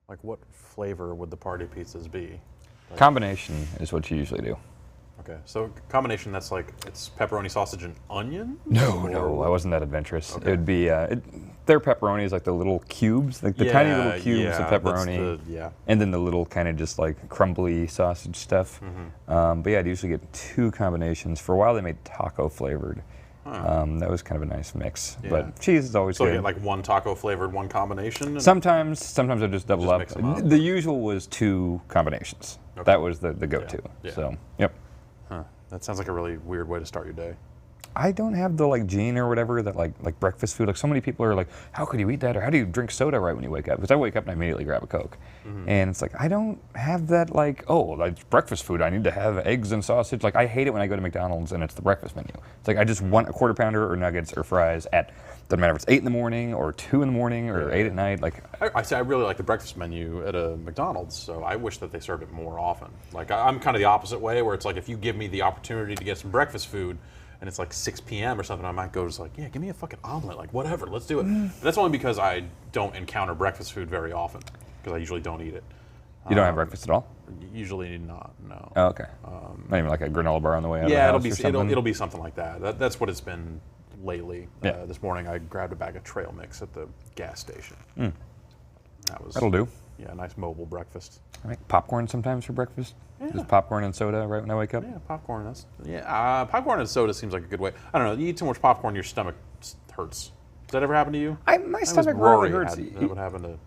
Like, what flavor would the party pizzas be? Like, Combination is what you usually do. okay, so combination, that's like, it's pepperoni, sausage, and onion? No, I wasn't that adventurous. Okay. It would be, their pepperoni is like the little cubes, like the tiny little cubes of pepperoni. And then the little kind of just like crumbly sausage stuff. But yeah, I'd usually get 2 combinations. For a while they made taco flavored. That was kind of a nice mix. Yeah. But cheese is always So good. you get like 1 taco flavored, 1 combination? And Sometimes I just double Just up. mix 'em up. The usual was 2 combinations. Okay. That was the go-to. Yeah. So, yep. Huh. That sounds like a really weird way to start your day. I don't have the like gene or whatever that like breakfast food. Like so many people are like, how could you eat that? Or how do you drink soda right when you wake up? Because I wake up and I immediately grab a Coke. And it's like, I don't have that like, oh, like breakfast food. I need to have eggs and sausage. Like I hate it when I go to McDonald's and it's the breakfast menu. It's like, I just want a quarter pounder or nuggets or fries at, doesn't matter if it's 8 in the morning or 2 in the morning or 8 at night. Like I say I really like the breakfast menu at a McDonald's, so I wish that they served it more often. Like I'm kind of the opposite way, where it's like if you give me the opportunity to get some breakfast food, and it's like 6 p.m. or something, I might go just like, yeah, give me a fucking omelet, like whatever, let's do it. But that's only because I don't encounter breakfast food very often, because I usually don't eat it. you don't have breakfast at all? Usually not, no. Oh, okay. Not even like a granola bar on the way out Yeah, of the it'll house be or something? it'll be something like that. That's what it's been lately. Yeah. This morning I grabbed a bag of trail mix at the gas station. That was That'll do. Yeah, a nice mobile breakfast. I make popcorn sometimes for breakfast. Yeah. Just popcorn and soda right when I wake up. Yeah, popcorn. Popcorn and soda seems like a good way. I don't know. You eat too much popcorn, your stomach hurts. Does that ever happen to you? My stomach rarely hurts. That would happen to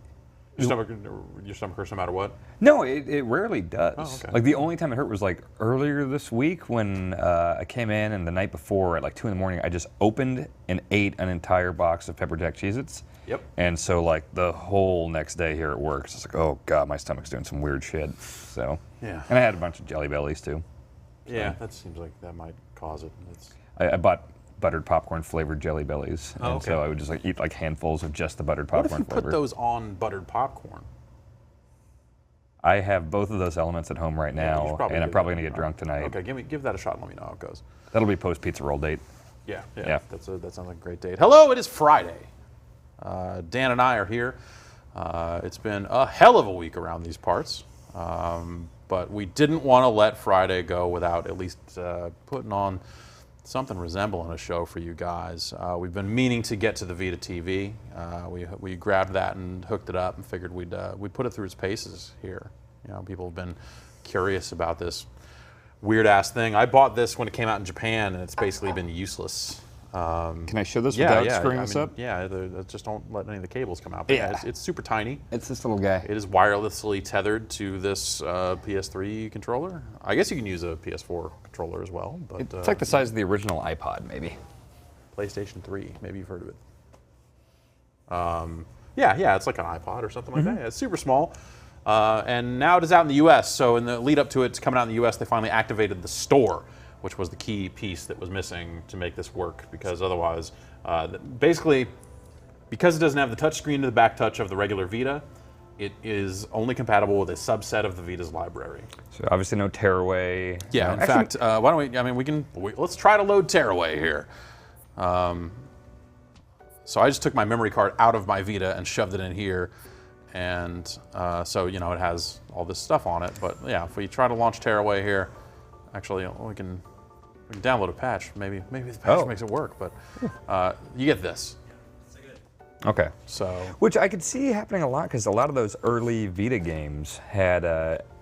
your stomach hurts no matter what. No, it rarely does. Oh, okay. Like the only time it hurt was like earlier this week when I came in and the night before at like 2 in the morning, I just opened and ate an entire box of pepper jack Cheez-Its. Yep. And so like the whole next day here at work, it's like, oh God, my stomach's doing some weird shit. So. Yeah. And I had a bunch of Jelly Bellies too. Yeah, that seems like that might cause it. I bought buttered popcorn flavored Jelly Bellies. Oh, and okay. so I would just like eat like handfuls of just the buttered What popcorn if you flavor. put those on buttered popcorn? I have both of those elements at home right now, and I'm probably gonna get drunk tonight. Okay, give that a shot and let me know how it goes. That'll be post pizza roll date. Yeah. Yeah. That sounds like a great date. Hello, it is Friday. Dan and I are here. It's been a hell of a week around these parts, but we didn't want to let Friday go without at least putting on something resembling a show for you guys. We've been meaning to get to the Vita TV. We grabbed that and hooked it up and figured we'd put it through its paces here. You know, people have been curious about this weird ass thing. I bought this when it came out in Japan, and it's basically been useless. Can I show this without screwing this up? Yeah, just don't let any of the cables come out. But yeah, it's super tiny. It's this little guy. It is wirelessly tethered to this PS3 controller. I guess you can use a PS4 controller as well. But It's like the size of the original iPod, maybe. PlayStation 3, maybe you've heard of it. Yeah, it's like an iPod or something like that. Yeah, it's super small. And now it is out in the US. So in the lead up to it coming out in the US, they finally activated the store, which was the key piece that was missing to make this work, because otherwise, basically, because it doesn't have the touchscreen to the back touch of the regular Vita, it is only compatible with a subset of the Vita's library. So obviously no tearaway. Yeah, in fact, why don't we, let's try to load tearaway here. So I just took my memory card out of my Vita and shoved it in here, and so, you know, it has all this stuff on it, but yeah, if we try to launch tearaway here, actually, we can download a patch. Maybe the patch makes it work, but you get this. Okay. So, which I could see happening a lot, because a lot of those early Vita games had,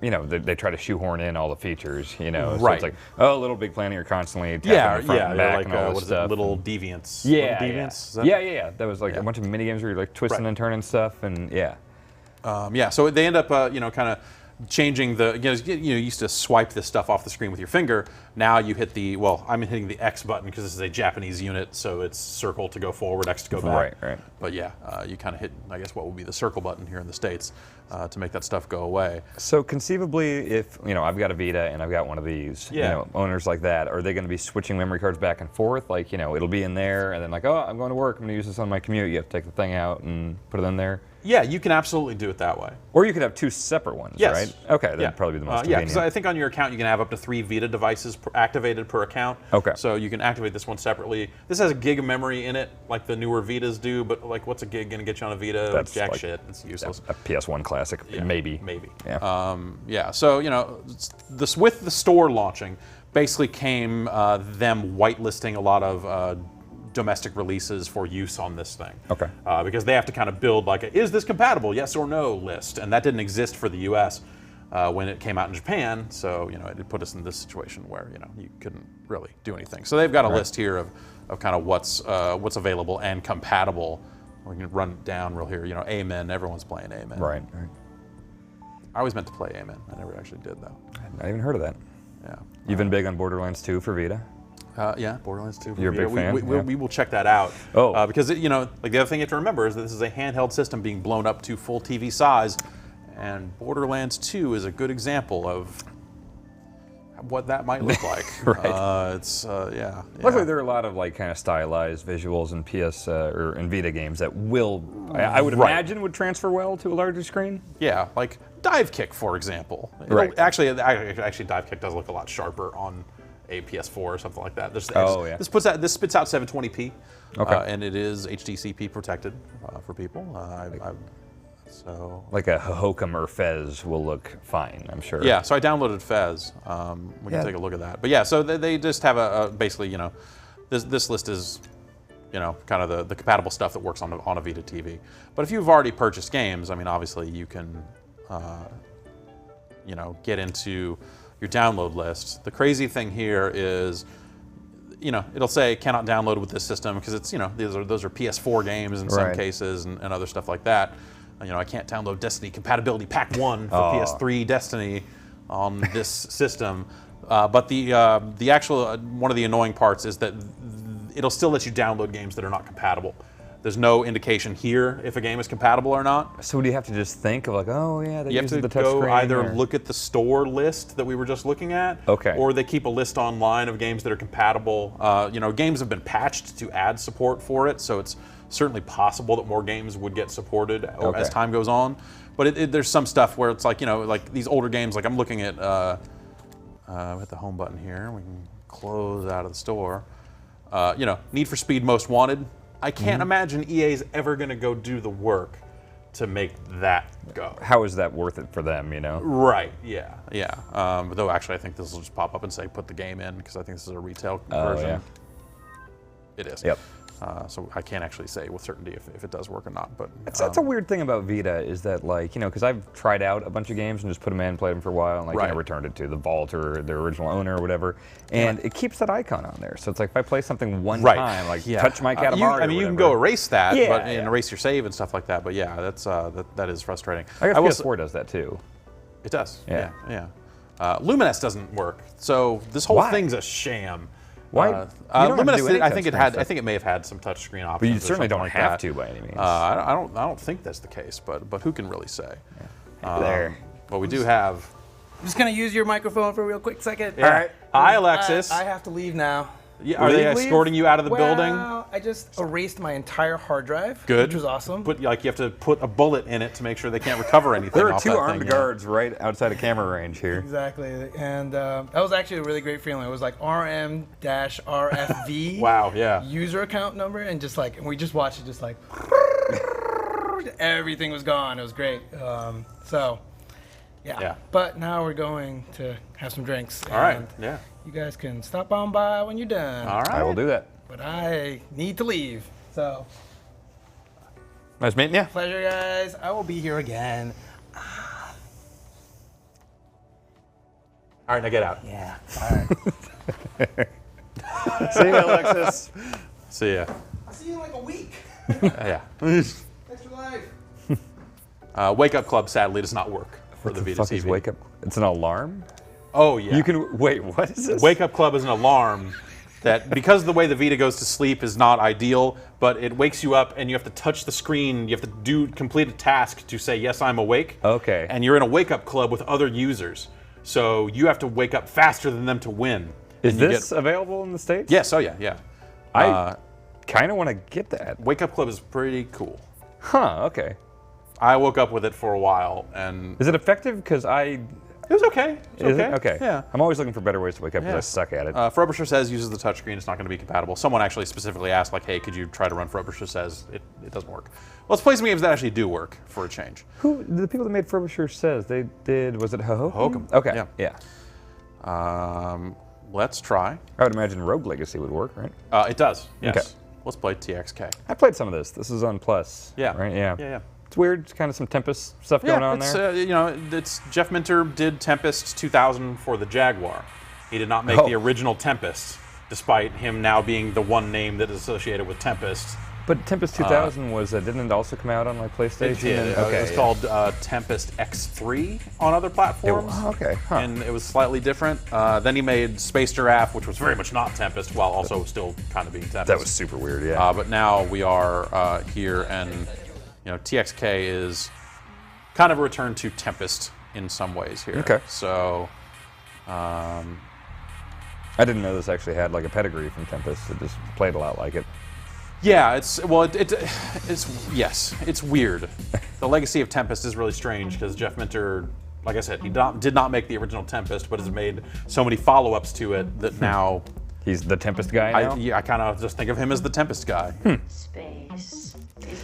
you know, they try to shoehorn in all the features, you know. So right. it's like, Little Big Planet, you're constantly tapping the front and back like and all what this is stuff. it, Little Deviants. Yeah, Little Deviants? Yeah. That was like a bunch of mini games where you're like twisting and turning stuff, and so they end up, kind of changing you used to swipe this stuff off the screen with your finger. Now you hit I'm hitting the X button because this is a Japanese unit, so it's circle to go forward, X to go back. Right. But yeah, you kind of hit, I guess, what would be the circle button here in the States to make that stuff go away. So conceivably, if, you know, I've got a Vita and I've got one of these, you know, owners like that, are they going to be switching memory cards back and forth? Like, you know, it'll be in there, and then like, oh, I'm going to work, I'm going to use this on my commute. You have to take the thing out and put it in there. Yeah, you can absolutely do it that way. Or you could have 2 separate ones, Yes. right? Okay, that'd Yeah. probably be the most Yeah, convenient. because I think on your account you can have up to 3 Vita devices activated per account. Okay. So you can activate this one separately. This has a gig of memory in it, like the newer Vitas do. But like, what's a gig going to get you on a Vita? That's Jack like- shit. It's useless. A PS1 classic, maybe. Maybe. Yeah. Yeah. So this with the store launching, basically came them whitelisting a lot of domestic releases for use on this thing. Okay. Because they have to kind of build like a, is this compatible, yes or no list, and that didn't exist for the U.S. When it came out in Japan. So it put us in this situation where you couldn't really do anything. So they've got a list here of kind of what's available and compatible. We can run it down real here. Amen. Everyone's playing Amen. Right. I always meant to play Amen. I never actually did though. I've not even heard of that. Yeah. You've been big on Borderlands 2 for Vita? Yeah, Borderlands 2. You're a big fan? We will check that out. Oh. Because like the other thing you have to remember is that this is a handheld system being blown up to full TV size, and Borderlands 2 is a good example of what that might look like. Right. Yeah. Luckily, there are a lot of like kind of stylized visuals in PS or in Vita games that will, I would imagine, would transfer well to a larger screen. Yeah, like Dive Kick, for example. Right. Actually, Dive Kick does look a lot sharper on a PS4 or something like that. This spits out 720p, and it is HDCP protected for people. So like a Hohokam or Fez will look fine, I'm sure. yeah, so I downloaded Fez. We can take a look at that. But yeah, so they just have a basically this list is kind of the compatible stuff that works on a Vita TV. But if you've already purchased games, I mean, obviously you can get into your download list. The crazy thing here is, it'll say cannot download with this system because it's, those are PS4 games in some cases and other stuff like that. I can't download Destiny Compatibility Pack 1 for PS3 Destiny on this system. But the actual, one of the annoying parts is that it'll still let you download games that are not compatible. There's no indication here if a game is compatible or not. So do you have to just think of like, oh yeah, they you have use to the touch go screen, either or... look at the store list that we were just looking at, or they keep a list online of games that are compatible. Games have been patched to add support for it, so it's certainly possible that more games would get supported as time goes on. But there's some stuff where it's like, like these older games, like I'm looking at, hit the home button here, we can close out of the store. Need for Speed Most Wanted. I can't imagine EA's ever going to go do the work to make that go. How is that worth it for them, Right, yeah. Though actually I think this will just pop up and say put the game in because I think this is a retail version. Yeah. It is. Yep. So I can't actually say with certainty if it does work or not. But that's a weird thing about Vita is that because I've tried out a bunch of games and just put them in, played them for a while, and returned it to the vault or their original owner or whatever, and it keeps that icon on there. So it's like if I play something one time, touch my Katamari. I mean, you can go erase that, and erase your save and stuff like that. But yeah, that is frustrating. I guess PS4 does that too. It does. Yeah. Lumines doesn't work. So this whole thing's a sham. Why? Lumines, I think it may have had some touchscreen options. But you certainly don't have that. to by any means. I don't think that's the case, but who can really say? There. But we do have. I'm just gonna use your microphone for a real quick second. Yeah. All right. Hi, Alexis. I have to leave now. Yeah, are they escorting you out of the building? I just erased my entire hard drive. Good. Which was awesome. But you have to put a bullet in it to make sure they can't recover anything. There are off two that armed thing, guards right outside of camera range here. Exactly, and that was actually a really great feeling. It was like RM-RFV. Wow, yeah. User account number, and and we just watched it, just like everything was gone. It was great. Yeah. But now we're going to have some drinks. All right. Yeah. You guys can stop on by when you're done. All right. I will do that. But I need to leave. So. Nice meeting you. Pleasure, guys. I will be here again. All right, now get out. Yeah. All right. See you, Alexis. See ya. I'll see you in like a week. Yeah. Thanks for life. Wake Up Club sadly does not work for the Vita TV. Wake Up? It's an alarm? Oh yeah. You can wait. What is this? Wake Up Club is an alarm that, because the way the Vita goes to sleep is not ideal, but it wakes you up and you have to touch the screen. You have to complete a task to say yes, I'm awake. Okay. And you're in a Wake Up Club with other users, so you have to wake up faster than them to win. Is this available in the States? Yes. Oh yeah. I kind of want to get that. Wake Up Club is pretty cool. Huh. Okay. I woke up with it for a while, and Is it effective? Because it was okay. It's Is okay. it? Okay. Yeah. I'm always looking for better ways to wake up because Yeah. I suck at it. Frobisher Says uses the touchscreen. It's not going to be compatible. Someone actually specifically asked, like, hey, could you try to run Frobisher Says? It doesn't work. Well, let's play some games that actually do work for a change. Who the people that made Frobisher Says they did? Was it Hohokum? Hohokum. Okay. Yeah. Yeah. Let's try. I would imagine Rogue Legacy would work, right? It does. Yes. Okay. Let's play TXK. I played some of this. This is on Plus. Yeah. Right. Yeah. Yeah. It's weird. It's kind of some Tempest stuff going on it's, there. you know, it's Jeff Minter did Tempest 2000 for the Jaguar. He did not make Oh. the original Tempest, despite him now being the one name that is associated with Tempest. But Tempest 2000 was didn't it also come out on like PlayStation? It did. It was called Tempest X3 on other platforms. Okay. Huh. And it was slightly different. Then he made Space Giraffe, which was very much not Tempest, while also still kind of being Tempest. That was super weird. Yeah. But now we are here, and you know, TXK is kind of a return to Tempest in some ways here. Okay. So, I didn't know this actually had like a pedigree from Tempest. It just played a lot like it. yeah, it's yes, it's weird. The legacy of Tempest is really strange because Jeff Minter, like I said, he did not make the original Tempest, but has made so many follow-ups to it that now He's the Tempest guy now. I kind of just think of him as the Tempest guy. Space.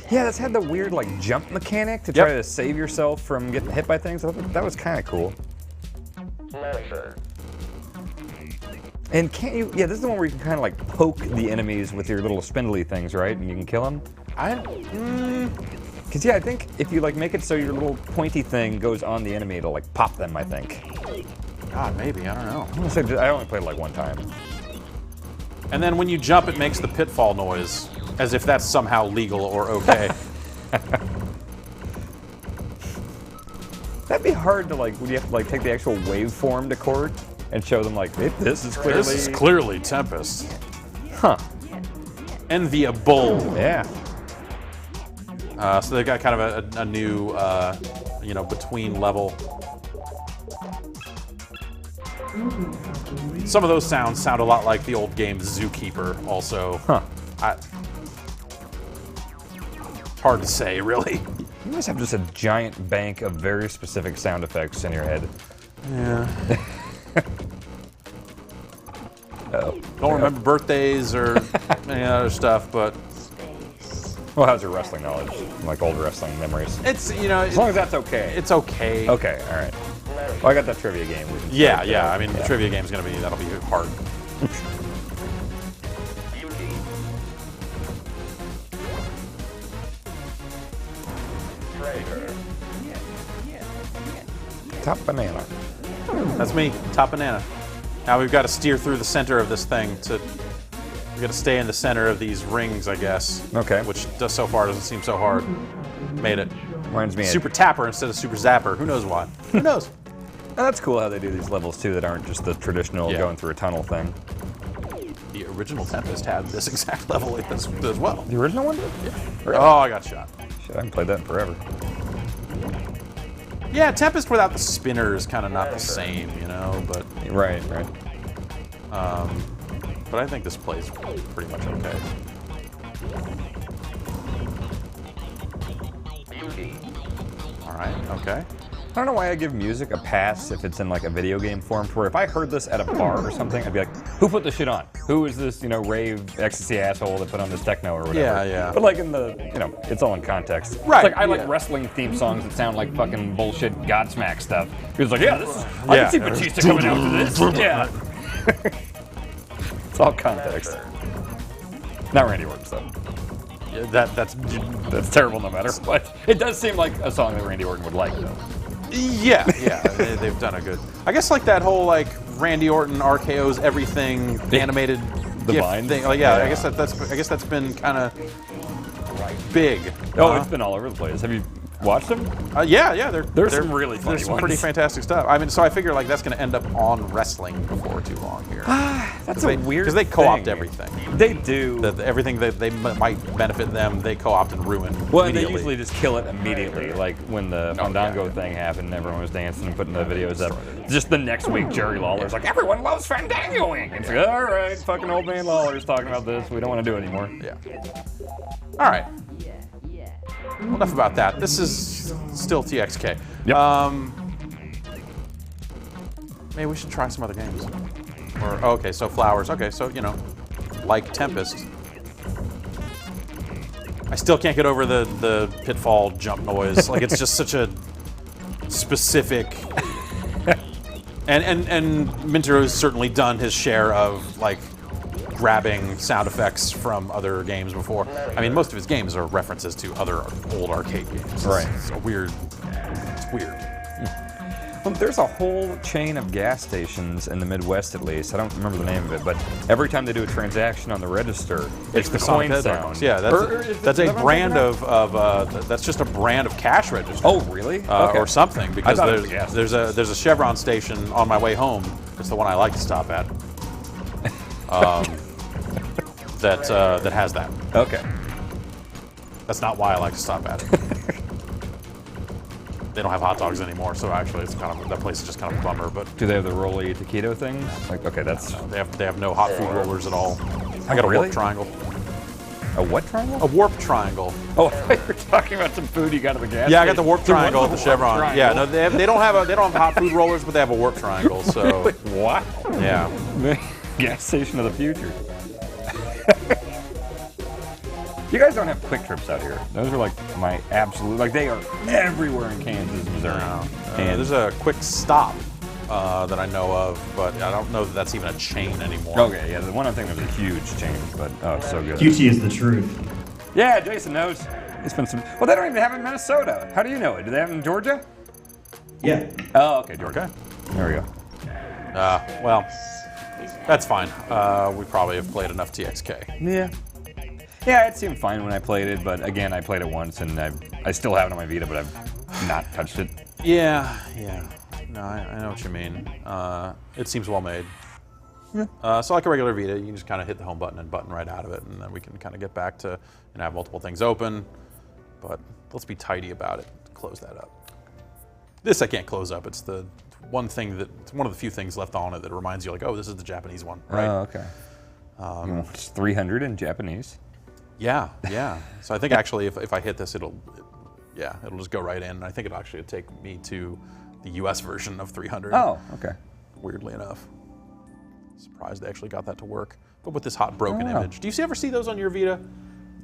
Yeah, that's had the weird like jump mechanic to try to save yourself from getting hit by things. I thought that was kind of cool. And can't you? Yeah, this is the one where you can kind of like poke the enemies with your little spindly things, right? And you can kill them. Because yeah, I think if you like make it so your little pointy thing goes on the enemy, it'll like pop them. I think. God, maybe, I don't know. I'm gonna say I only played it like one time. And then when you jump, it makes the pitfall noise, as if that's somehow legal or okay. That'd be hard to like. Would you have to like take the actual waveform to court and show them like this is clearly? This is clearly Tempest. Huh. Enviable. Yeah. So they've got kind of a new, between level. Some of those sounds sound a lot like the old game Zookeeper. Also, Huh. Hard to say, really. You must have just a giant bank of very specific sound effects in your head. Yeah. Oh. Don't remember birthdays or any other stuff, but Space. Well, how's your wrestling knowledge? Like old wrestling memories. it's As long as that's okay. it's okay. Okay, all right. Well, I got that trivia game. We can Yeah, start yeah. there. I mean, the trivia game's that'll be hard. Top banana. That's me, Top Banana. Now we've got to steer through the center of this thing we've got to stay in the center of these rings, I guess. Okay. Which so far doesn't seem so hard. Made it. Reminds me of Super Tapper instead of Super Zapper. Who knows why? Who knows? Oh, that's cool how they do these levels too that aren't just the traditional Yeah. going through a tunnel thing. The original Tempest had this exact level as well. The original one did? Yeah. Really? Oh, I got shot. Shit, I haven't played that in forever. Yeah, Tempest without the spinner is kind of not the same, but Right. but I think this plays pretty much okay. All right, okay. I don't know why I give music a pass if it's in like a video game form. Where if I heard this at a bar or something, I'd be like, "Who put this shit on? Who is this, rave ecstasy asshole that put on this techno or whatever?" Yeah, yeah. But like in the, it's all in context. Right, It's like I like yeah. wrestling theme songs that sound like fucking bullshit Godsmack stuff. It's like, yeah, this is. I Yeah. can see Batista coming out to this. Yeah. It's all context. Not Randy Orton stuff. Yeah, that's That's terrible no matter what. It does seem like a song that Randy Orton would like though. yeah. They've done a good. I guess like that whole like Randy Orton RKO's everything animated The GIF vines? thing. Like, Yeah. I guess that's been kind of big. Oh, it's been all over the place. Have you watched them? Yeah. There's some really funny There's some ones. pretty fantastic stuff. I mean, so I figure like that's going to end up on wrestling before too long here. That's a weird because they co-opt thing. everything. They do. Everything that they might benefit them, they co-opt and ruin. Well, and they immediately. usually just kill it immediately. Like when the Fandango thing happened, everyone was dancing and putting the videos up. Just the next week, Jerry Lawler's like, everyone loves Fandangoing. It's like, all right, fucking old man Lawler's talking about this. We don't want to do it anymore. Yeah. All right. Yeah. enough about that. This is still TXK. Yep. Maybe we should try some other games. Or okay, so Flowers. Okay, so like Tempest. I still can't get over the pitfall jump noise. Like it's just such a specific. And Minter has certainly done his share of like grabbing sound effects from other games before. I mean, most of his games are references to other old arcade games. Right. It's weird. It's weird. Well, there's a whole chain of gas stations in the Midwest, at least. I don't remember the name of it, but every time they do a transaction on the register, it's the coin Sonic sound. Hedgehogs. Yeah, that's a brand of that's just a brand of cash register. Oh, really? Okay. Or something, because thought it was a gas there's a Chevron station on my way home. It's the one I like to stop at. That has that. Okay. That's not why I like to stop at it. They don't have hot dogs anymore, so actually, it's kind of that place is just kind of a bummer. But Do they have the Rolly Taquito thing? Like, okay, that's they have no hot food rollers at all. I got a really? warp triangle. a what triangle? A warp triangle. Oh, I thought you were talking about some food you got at the gas Yeah, I station. got the warp triangle at the Chevron. triangle? Yeah, no, they don't have hot food rollers, but they have a warp triangle. So Wow. yeah, Gas station of the future. You guys don't have quick trips out here. Those are like my absolute, like they are everywhere in Kansas, Missouri. and there's a quick stop that I know of, but I don't know that that's even a chain anymore. Okay, yeah, the one I'm thinking of is a huge chain, but oh, it's so good. QT is the truth. Yeah, Jason knows. It's been some. Well, they don't even have it in Minnesota. How do you know it? Do they have it in Georgia? Yeah. Oh, okay, Georgia. Okay. There we go. Well, that's fine. We probably have played enough TXK. Yeah. Yeah, it seemed fine when I played it, but again, I played it once, and I still have it on my Vita, but I've not touched it. Yeah. No, I know what you mean. It seems well made. Yeah. So like a regular Vita, you can just kind of hit the home button and button right out of it, and then we can kind of get back to have multiple things open. But let's be tidy about it. Close that up. This I can't close up. It's the one thing it's one of the few things left on it that reminds you, like, oh, this is the Japanese one, right? Oh, okay. It's 300 in Japanese. Yeah. So I think actually, if I hit this, it'll just go right in. And I think it'll actually take me to the U.S. version of 300. Oh, okay. Weirdly enough, surprised they actually got that to work. But with this hot broken Oh. image, do you ever see those on your Vita?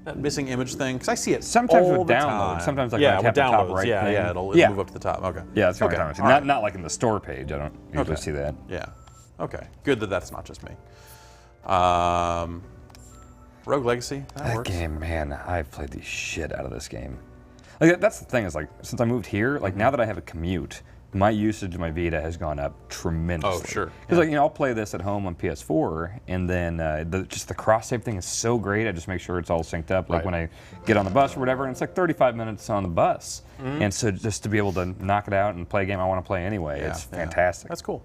That missing image thing? Because I see it Sometimes all with the download. time. Sometimes like yeah, when I with tap the top downloads. right Yeah, thing. it'll move up to the top. Okay. Yeah, that's what Okay. I'm talking about. Not like in the store page. I don't usually Okay. see that. Yeah. Okay. Good that that's not just me. Rogue Legacy. That works. Game, man, I've played the shit out of this game. Like that's the thing is like since I moved here, like now that I have a commute, my usage of my Vita has gone up tremendously. Oh, sure. Because like I'll play this at home on PS4, and then just the cross save thing is so great. I just make sure it's all synced up. Like Right. when I get on the bus or whatever, and it's like 35 minutes on the bus, and so just to be able to knock it out and play a game I want to play anyway, it's fantastic. That's cool.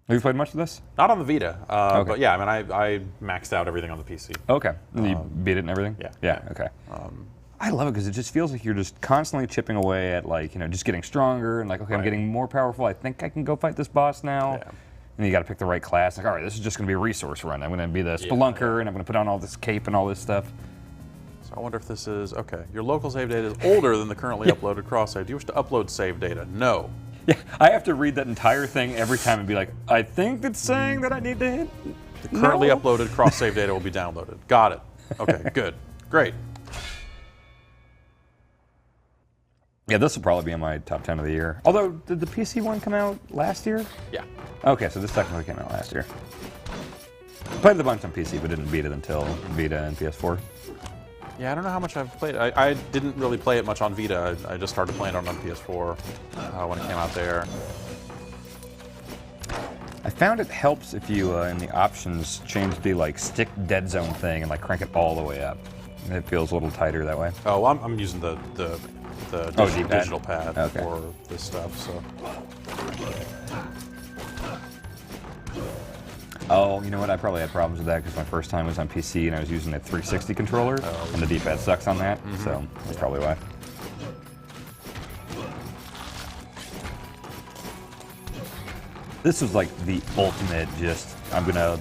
Have you played much of this? Not on the Vita, Okay. but yeah, I mean, I maxed out everything on the PC. Okay. And you beat it and everything? yeah. Yeah, okay. I love it because it just feels like you're just constantly chipping away at like, just getting stronger and like, okay, I'm Right. getting more powerful. I think I can go fight this boss now. Yeah. And you got to pick the right class. Like, all right, this is just going to be a resource run. I'm going to be the spelunker and I'm going to put on all this cape and all this stuff. So I wonder if this is, okay, your local save data is older than the currently uploaded cross save. Do you wish to upload save data? No. Yeah, I have to read that entire thing every time and be like, I think it's saying that I need to hit. The currently No. uploaded cross save data will be downloaded. Got it. Okay, good. Great. Yeah, this will probably be in my top 10 of the year. Although, did the PC one come out last year? Yeah. Okay, so this technically came out last year. Played it a bunch on PC, but didn't beat it until Vita and PS4. Yeah, I don't know how much I've played. I didn't really play it much on Vita. I just started playing it on PS4 when it came out there. I found it helps if you, in the options, change the like stick dead zone thing and like crank it all the way up. It feels a little tighter that way. Oh, I'm using the D-pad. digital pad Okay. for this stuff. So Oh, you know what? I probably had problems with that because my first time was on PC and I was using a 360 controller, and the D-pad sucks on that, so that's probably why. This was like the ultimate just I'm gonna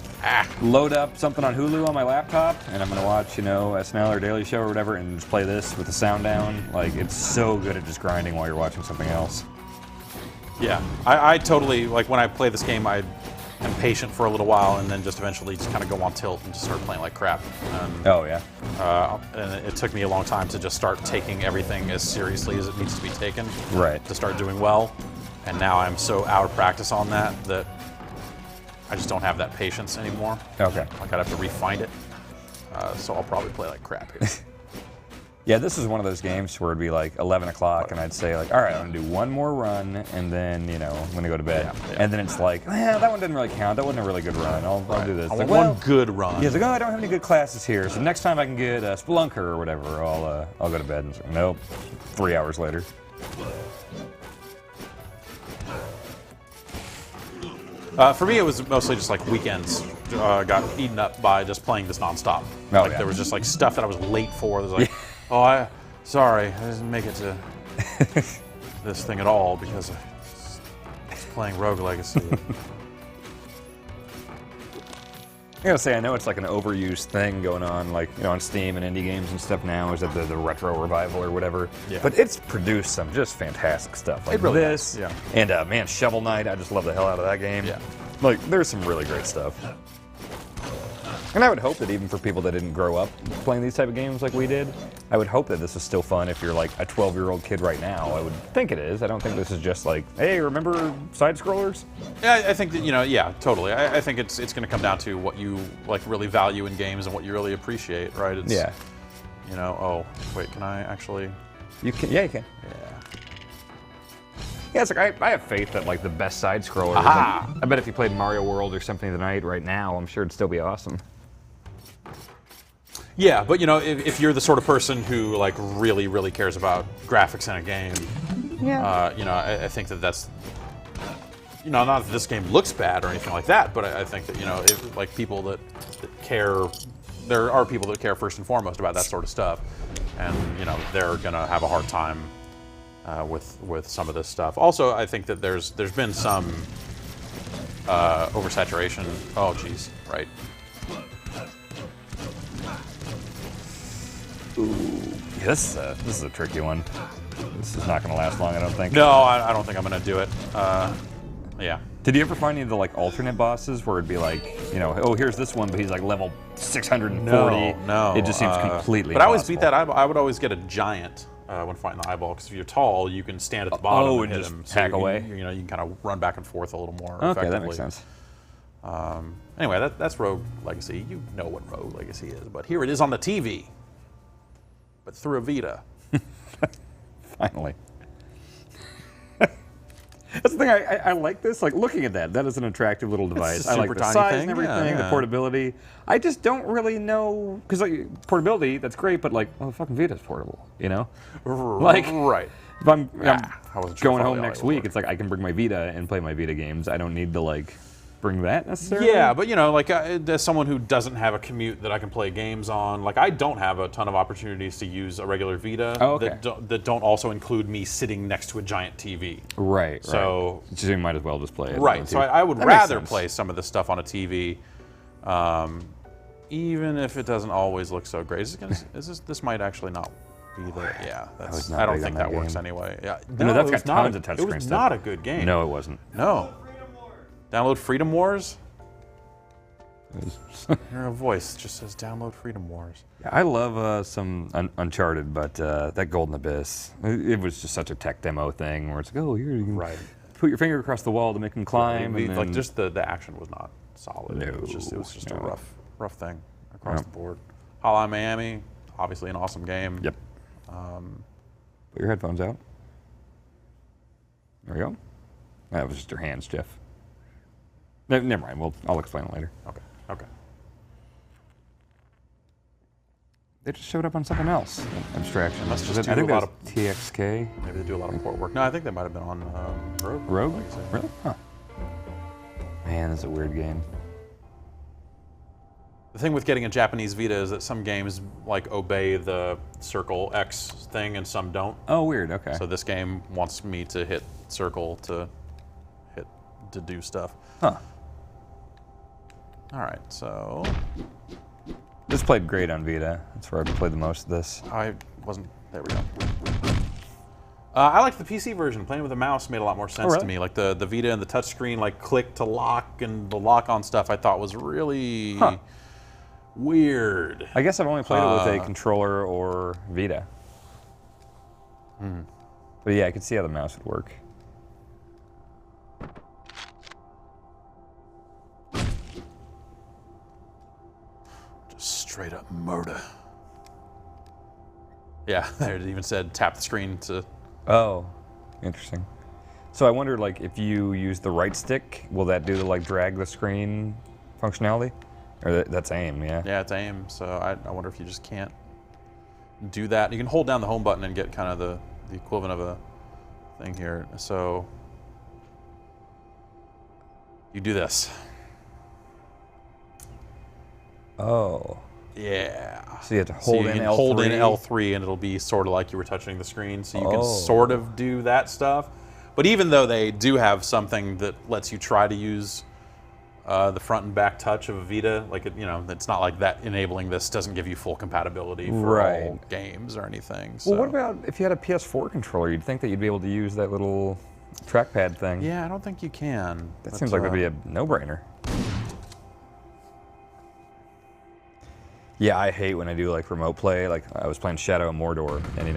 load up something on Hulu on my laptop, and I'm gonna watch, SNL or Daily Show or whatever, and just play this with the sound down. Like, it's so good at just grinding while you're watching something else. Yeah, I totally, like, when I play this game, I am patient for a little while, and then just eventually just kind of go on tilt and just start playing like crap. Oh, yeah. And it took me a long time to just start taking everything as seriously as it needs to be taken. Right. To start doing well. And now I'm so out of practice on that I just don't have that patience anymore. Okay. Like, I'd have to refine it. So I'll probably play like crap here. Yeah, this is one of those games where it'd be like 11 o'clock, and I'd say, like, all right, I'm going to do one more run, and then, I'm going to go to bed. Yeah. And then it's like, that one didn't really count. That wasn't a really good run. I'll do this. I Like, want one good run. Yeah, it's like, I don't have any good classes here, so next time I can get a Spelunker or whatever, I'll go to bed. And it's like, nope, 3 hours later. For me, it was mostly just like weekends got eaten up by just playing this nonstop. Oh, Like, yeah. there was just like stuff that I was late for. There's like, sorry, I didn't make it to this thing at all because I was playing Rogue Legacy. I gotta say, I know it's like an overused thing going on, like, on Steam and indie games and stuff now, is that the retro revival or whatever. Yeah. But it's produced some just fantastic stuff. Like It really this. has, yeah. And, man, Shovel Knight, I just love the hell out of that game. Yeah. Like, there's some really great stuff. And I would hope that even for people that didn't grow up playing these type of games like we did, I would hope that this is still fun if you're like a 12-year-old kid right now. I would think it is. I don't think this is just like, hey, remember side-scrollers? Yeah, I think that, yeah, totally. I think it's going to come down to what you like really value in games and what you really appreciate, right? It's, Yeah. Oh, wait, can I actually? You can. Yeah, you can. Yeah. Yeah, it's like I have faith that like the best side-scroller. Aha! Like, I bet if you played Mario World or Symphony of the Night right now, I'm sure it'd still be awesome. Yeah, but if you're the sort of person who like really, really cares about graphics in a game, I think that's, not that this game looks bad or anything like that, but I think that if, like people that care, there are people that care first and foremost about that sort of stuff, and they're gonna have a hard time with some of this stuff. Also, I think that there's been some oversaturation. Oh, geez, right. Yeah, this is a tricky one. This is not going to last long, I don't think. No, I don't think I'm going to do it. Yeah. Did you ever find any of the like alternate bosses where it'd be like, here's this one, but he's like level 640? No. It just seems completely. But I always beat impossible. that. I would always get a giant when fighting the eyeball, because if you're tall, you can stand at the bottom and hit just him. hack away. You can kind of run back and forth a little more Okay, effectively. that makes sense. Anyway, that's Rogue Legacy. You know what Rogue Legacy is, but here it is on the TV, but through a Vita. Finally. That's the thing, I like this. Like, looking at that is an attractive little device. a I like super the tiny size thing, and everything, yeah. the portability. I just don't really know, because like portability, that's great, but like, the fucking Vita's portable, Like, Right. if I'm I wasn't sure going if home all next that week, worked. it's like I can bring my Vita and play my Vita games. I don't need to like bring that necessarily. Yeah, but like as someone who doesn't have a commute that I can play games on, like I don't have a ton of opportunities to use a regular Vita that don't also include me sitting next to a giant TV. Right. So you might as well just play it. right. So I would That makes rather sense. play some of this stuff on a TV, even if it doesn't always look so great. This might actually not be the was not I don't big on think that that works game. anyway. Yeah, No, that's it was got not tons a- of touchscreen It was stuff. not a good game. No, it wasn't. No. Download Freedom Wars. Your voice just says download Freedom Wars. Yeah, I love some Uncharted, but that Golden Abyss, it was just such a tech demo thing where it's like, here you can Right. put your finger across the wall to make him climb. and Like then, just the action was not solid. It was just No. a rough thing across Yeah. the board. Hotline Miami, obviously an awesome game. Yep. Put your headphones out. There we go. That was just your hands, Jeff. Never mind. I'll explain it later. Okay. They just showed up on something else. Abstraction. Must just I do think a that lot was TXK. Maybe they do a lot of port work. No, I think they might have been on Rogue. Rogue? Like I said. Really? Huh. Man, this is a weird game. The thing with getting a Japanese Vita is that some games like obey the circle X thing and some don't. Oh, weird. Okay. So this game wants me to hit circle to do stuff. Huh. All right, so This played great on Vita. That's where I played the most of this. I wasn't. There we go. I liked the PC version. Playing with a mouse made a lot more sense really? to me. Like the Vita and the touchscreen, like click to lock and the lock-on stuff, I thought was really weird. I guess I've only played it with a controller or Vita. But yeah, I could see how the mouse would work. Just straight up murder. Yeah, there it even said tap the screen to. Oh, interesting. So I wonder, like, if you use the right stick, will that do the like drag the screen functionality? Or that's aim, yeah. Yeah, it's aim. So I wonder if you just can't do that. You can hold down the home button and get kind of the equivalent of a thing here. So you do this. Oh. Yeah. So you have to So hold you in can L3. hold in L3 and it'll be sort of like you were touching the screen. So you can sort of do that stuff. But even though they do have something that lets you try to use the front and back touch of a Vita, like it's not like that enabling this doesn't give you full compatibility for all games or anything. So. Well, what about if you had a PS4 controller? You'd think that you'd be able to use that little trackpad thing. Yeah, I don't think you can. That seems like that'd be a no-brainer. Yeah, I hate when I do like remote play. Like I was playing Shadow of Mordor, and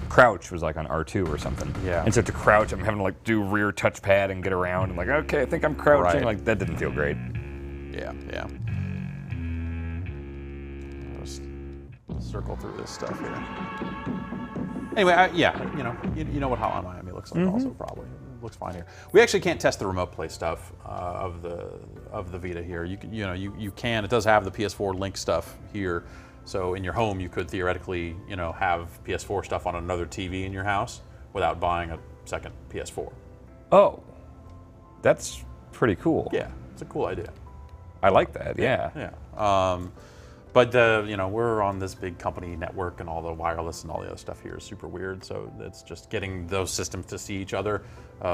crouch was like on R2 or something. Yeah. And so to crouch, I'm having to like do rear touchpad and get around. I'm like, okay, I think I'm crouching. Right. Like that didn't feel great. Yeah. Just circle through this stuff here. Anyway, you know what Hotline Miami looks like. Also, probably it looks fine here. We actually can't test the remote play stuff of the Vita here. You can. It does have the PS4 Link stuff here. So in your home, you could theoretically have PS4 stuff on another TV in your house without buying a second PS4. Oh, that's pretty cool. Yeah, it's a cool idea. I like that. Yeah. Yeah. But we're on this big company network, and all the wireless and all the other stuff here is super weird. So it's just getting those systems to see each other.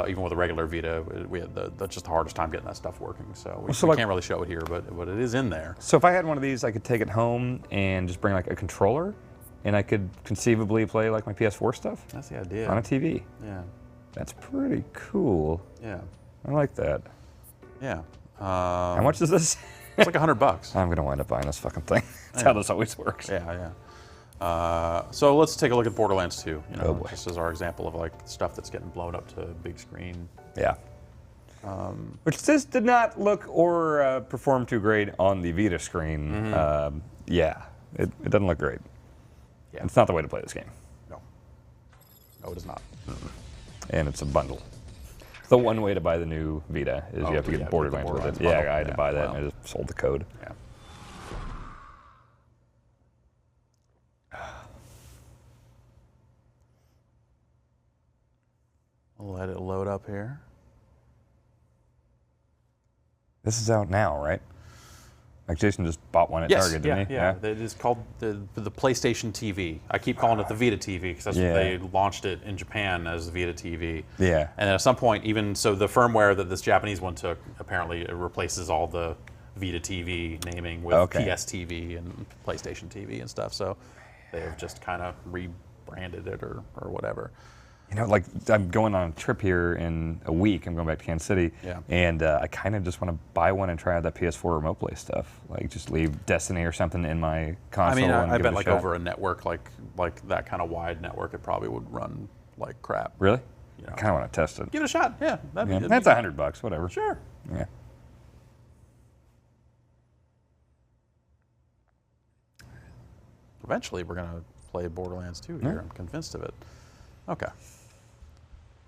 Even with a regular Vita, we had that's just the hardest time getting that stuff working. So we can't really show it here, but it is in there. So if I had one of these, I could take it home and just bring like a controller, and I could conceivably play like my PS4 stuff That's the idea. on a TV. Yeah. That's pretty cool. Yeah. I like that. Yeah. How much is this? It's like $100. I'm gonna wind up buying this fucking thing. That's how this always works. Yeah. So let's take a look at Borderlands 2. Oh, boy. Just as our example of like stuff that's getting blown up to big screen. Yeah. Which this did not look or perform too great on the Vita screen. Yeah, it doesn't look great. Yeah. It's not the way to play this game. No, it is not. And it's a bundle. The one way to buy the new Vita is you have to get Borderlands with it. bundle. Yeah, I had to buy that, Wow. and I just sold the code. Yeah. We'll let it load up here. This is out now, right? Like Jason just bought one at Target, didn't he? Yeah. It is called the PlayStation TV. I keep calling it the Vita TV because that's what they launched it in Japan as the Vita TV. Yeah. And at some point, even so, the firmware that this Japanese one took apparently it replaces all the Vita TV naming with PS TV and PlayStation TV and stuff. So they have just kind of rebranded it or whatever. Like I'm going on a trip here in a week. I'm going back to Kansas City. Yeah. And I kind of just want to buy one and try out that PS4 remote play stuff. Like just leave Destiny or something in my console. I give bet it a like shot. over a network like that kind of wide network, it probably would run like crap. Really? You know. I kind of want to test it. Give it a shot. Yeah. That's $100, whatever. Sure. Yeah. Eventually, we're gonna play Borderlands 2 here. I'm convinced of it. Okay.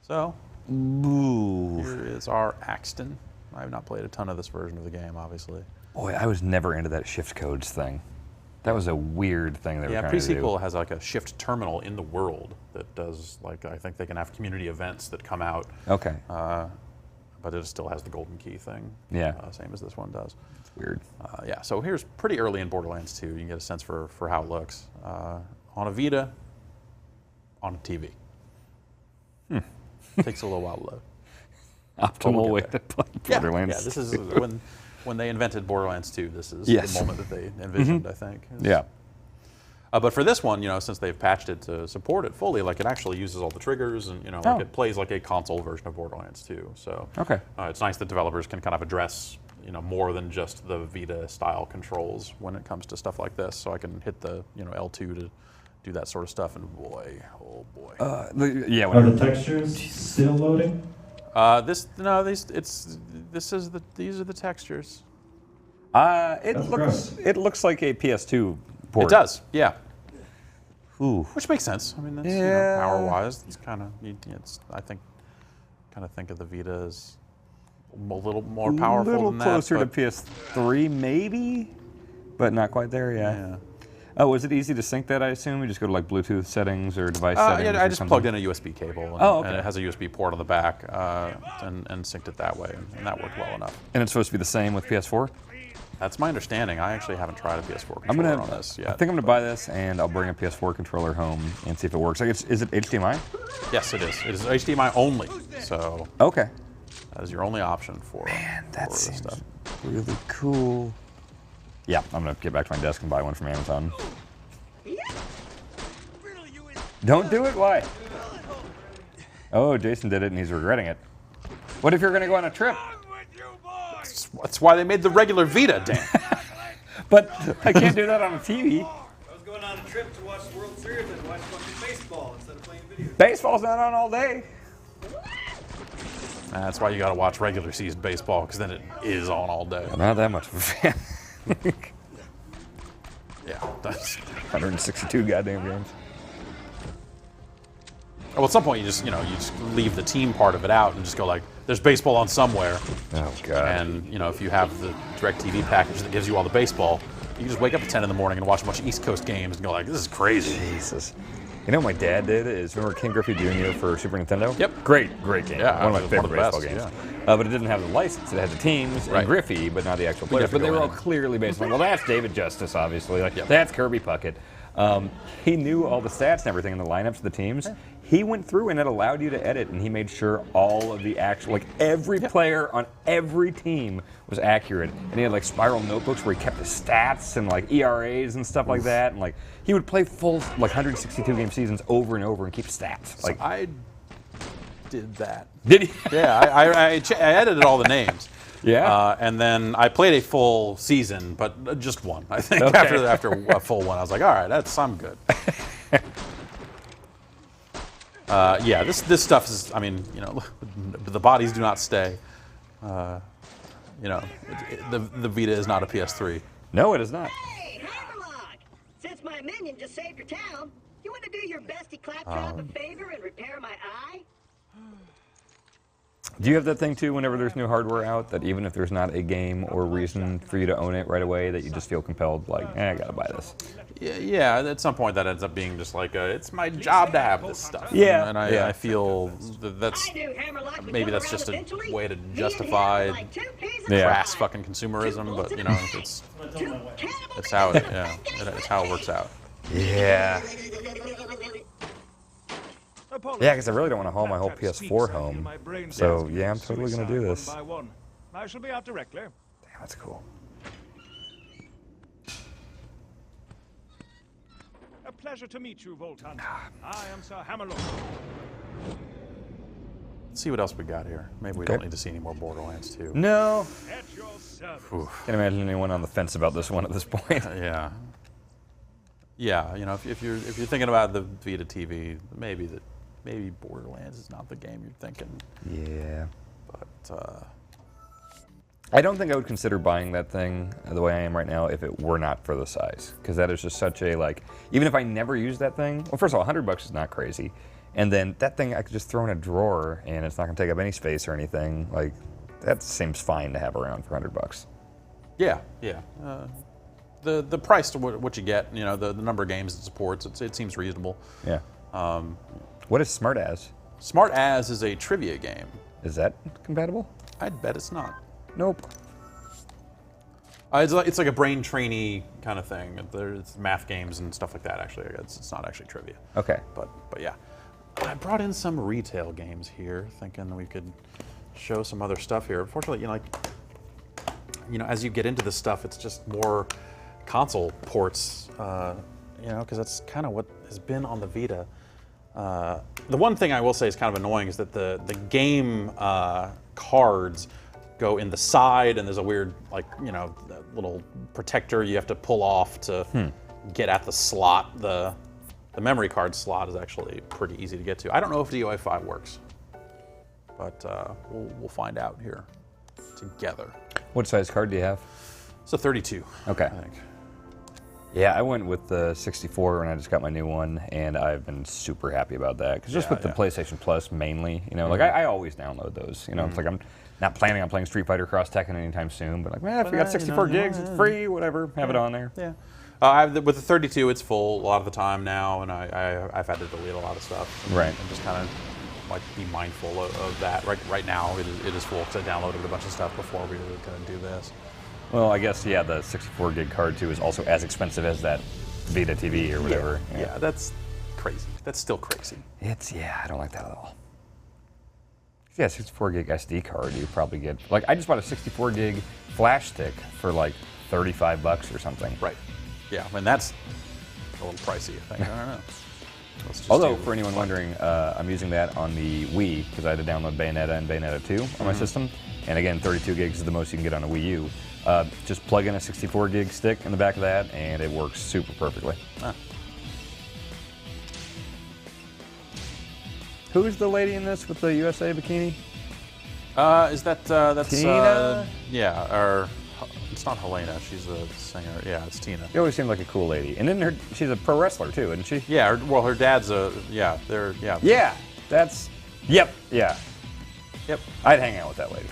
So, here is our Axton. I have not played a ton of this version of the game, obviously. Boy, I was never into that shift codes thing. That was a weird thing they were trying to do. Pre-sequel has like a shift terminal in the world that does like I think they can have community events that come out. Okay. But it still has the golden key thing. Yeah. Same as this one does. It's weird. Yeah. So here's pretty early in Borderlands 2. You can get a sense for how it looks on a Vita, on a TV. Takes a little while to load. Optimal we'll way get to play Borderlands. Yeah. This is when they invented Borderlands 2, this is Yes. the moment that they envisioned, I think. Yeah. But for this one, since they've patched it to support it fully, like it actually uses all the triggers and like it plays like a console version of Borderlands 2. So Okay. it's nice that developers can kind of address more than just the Vita style controls when it comes to stuff like this. So I can hit the L2 to do that sort of stuff, and boy, oh boy. Yeah. Are the textures still loading? These are the textures. It looks like a PS2 port. It does, yeah. Ooh. Which makes sense. I mean, that's Yeah. power-wise, it's kind of. I think of the Vita as a little more powerful A little than that. closer to but- PS3, maybe, but not quite there. Yeah. Oh, was it easy to sync that? I assume you just go to like Bluetooth settings or device settings. Yeah, I or just something? plugged in a USB cable, and, Okay. and it has a USB port on the back, and synced it that way, and that worked well enough. And it's supposed to be the same with PS4. That's my understanding. I actually haven't tried a PS4 I'm controller gonna. on this yet. I think I'm gonna buy this, and I'll bring a PS4 controller home and see if it works. Like, is it HDMI? Yes, it is. It is HDMI only, so Okay. that is your only option for, That for this seems stuff. really cool. Yeah, I'm gonna get back to my desk and buy one from Amazon. Don't do it. Why? Oh, Jason did it, and he's regretting it. What if you're gonna go on a trip? That's why they made the regular Vita, Dan. But I can't do that on a TV. I was going on a trip to watch the World Series and watch fucking baseball instead of playing video games. Baseball's not on all day. That's why you got to watch regular season baseball, because then it is on all day. Not that much of a fan. Yeah. That's, 162 goddamn games. well, at some point you just leave the team part of it out and just go like, there's baseball on somewhere, Oh god. and if you have the DirecTV package that gives you all the baseball, you can just wake up at 10 in the morning and watch a bunch of East Coast games and go like, this is crazy. Jesus. You know what my dad did is remember King Griffey Jr. for Super Nintendo? Yep. Great game. Yeah, one of my one favorite of the baseball best, games. But it didn't have the license. It had the teams Right. and Griffey, but not the actual But you players. have to But they go were all in. clearly based on, well, that's David Justice, obviously. Like, Yep. that's Kirby Puckett. He knew all the stats and everything in the lineups of the teams. He went through and it allowed you to edit, and he made sure all of the actual, like every player on every team was accurate. And he had like spiral notebooks where he kept his stats and like ERAs and stuff like that. And like he would play full like 162 game seasons over and over and keep stats. Like, I did that. did he? Yeah, I edited all the names. Yeah. And then I played a full season, but just one. I think Okay. after a full one, I was like, all right, I'm good. Yeah, this stuff is. I mean, the bodies do not stay. The Vita is not a PS3. No, it is not. Hey, Hammerlock! Since my minion just saved your town, you want to do your bestie Claptrap a favor and repair my eye? Do you have that thing too whenever there's new hardware out that even if there's not a game or reason for you to own it right away that you just feel compelled like, I gotta buy this? Yeah, at some point that ends up being just like it's my job to have this stuff. Yeah, and I, yeah. I feel that's I knew Hammerlock would maybe come that's around just a eventually. way to Me and justify him were like two peas in Yeah. a crass pod. fucking consumerism, but it's Two cannibal it's how it it's how it works out. Yeah. Yeah, because I really don't want to haul my whole PS4 home. So yeah, I'm totally gonna do this. I shall be out directly. Damn, that's cool. A pleasure to meet you, Voltan. I am Sir Hammerlock. Let's see what else we got here. Maybe we don't need to see any more Borderlands 2. No. At your service. Can't imagine anyone on the fence about this one at this point. Yeah. Yeah, if you're thinking about the Vita TV, maybe Borderlands is not the game you're thinking. Yeah. But I don't think I would consider buying that thing the way I am right now if it were not for the size. Because that is just such a, even if I never use that thing, well, first of all, $100 is not crazy. And then that thing I could just throw in a drawer and it's not going to take up any space or anything. Like, that seems fine to have around for $100. yeah. The price to what you get, the number of games it supports, it seems reasonable. Yeah. What is Smart As? Smart As is a trivia game. Is that compatible? I'd bet it's not. Nope. It's like a brain trainee kind of thing. There's math games and stuff like that. Actually, it's not actually trivia. Okay. But yeah, I brought in some retail games here, thinking we could show some other stuff here. Unfortunately, I as you get into this stuff, it's just more console ports, because that's kind of what has been on the Vita. The one thing I will say is kind of annoying is that the game cards go in the side, and there's a weird, little protector you have to pull off to get at the slot. The memory card slot is actually pretty easy to get to. I don't know if DOA 5 works, but we'll find out here together. What size card do you have? It's a 32. Okay. I think. Yeah, I went with the 64 when I just got my new one, and I've been super happy about that. Because just with the PlayStation Plus mainly, like I always download those. It's like I'm not planning on playing Street Fighter Cross Tekken anytime soon, but like, man, if you got 64 gigs, it's free, whatever, have it on there. Yeah. With the 32, it's full a lot of the time now, and I've had to delete a lot of stuff. Right. And just kind of be mindful of that. Right now, it is full because I downloaded a bunch of stuff before we were going to do this. Well, I guess, the 64 gig card, too, is also as expensive as that Vita TV or whatever. Yeah, that's crazy. That's still crazy. I don't like that at all. Yeah, 64 gig SD card, you probably get, I just bought a 64 gig flash stick for $35 or something. Right. Yeah, and that's a little pricey, I think. I don't know. Although, for anyone wondering, I'm using that on the Wii because I had to download Bayonetta and Bayonetta 2 on my system. And again, 32 gigs is the most you can get on a Wii U. Just plug in a 64 gig stick in the back of that, and it works super perfectly. Who's the lady in this with the USA bikini? That's Tina? Or it's not Helena. She's the singer. Yeah, it's Tina. She always seemed like a cool lady. And then she's a pro wrestler too, isn't she? Yeah. Her dad's Yeah, that's. Yep. Yeah. Yep. I'd hang out with that lady.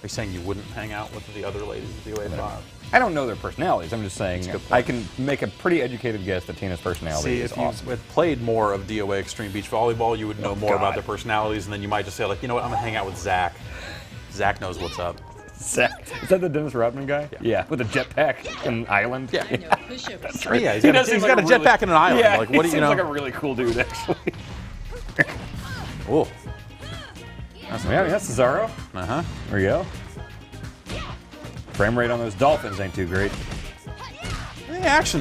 Are you saying you wouldn't hang out with the other ladies at the DOA 5? I don't know their personalities. I'm just saying I can make a pretty educated guess that Tina's personality is awesome. If you had played more of DOA Extreme Beach Volleyball, you would know more about their personalities, and then you might just say, you know what, I'm going to hang out with Zach. Zach knows what's up. Zach? Is that the Dennis Rodman guy? Yeah. With a jetpack in an island? Yeah. That's right. Yeah, he's got a jetpack in an island. Yeah, what do you seems like a really cool dude, actually. Oh. That's Cesaro. Uh-huh. There you go. Frame rate on those dolphins ain't too great. The action.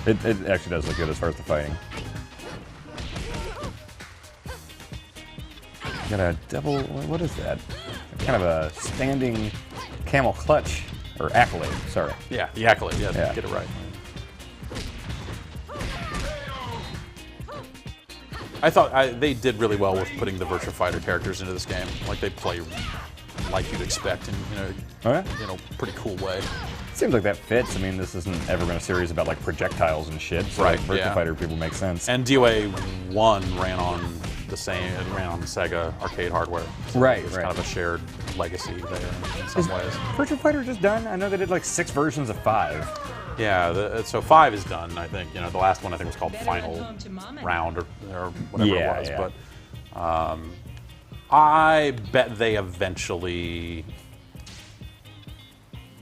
It actually does look good as far as the fighting. Got a double, what is that? Kind of a standing camel clutch, or accolade, sorry. Yeah, the accolade, yeah. Get it right. I thought they did really well with putting the Virtua Fighter characters into this game. They play like you'd expect in pretty cool way. Seems like that fits. I mean, this hasn't ever been a series about projectiles and shit. So right. Virtua Fighter people make sense. And DOA 1 ran on the Sega arcade hardware. So right. It's kind of a shared legacy there in some ways. Virtua Fighter just done? I know they did 6 versions of 5. Yeah, so 5 is done, I think. The last one I think was called Final Round or whatever it was. Yeah. But I bet they eventually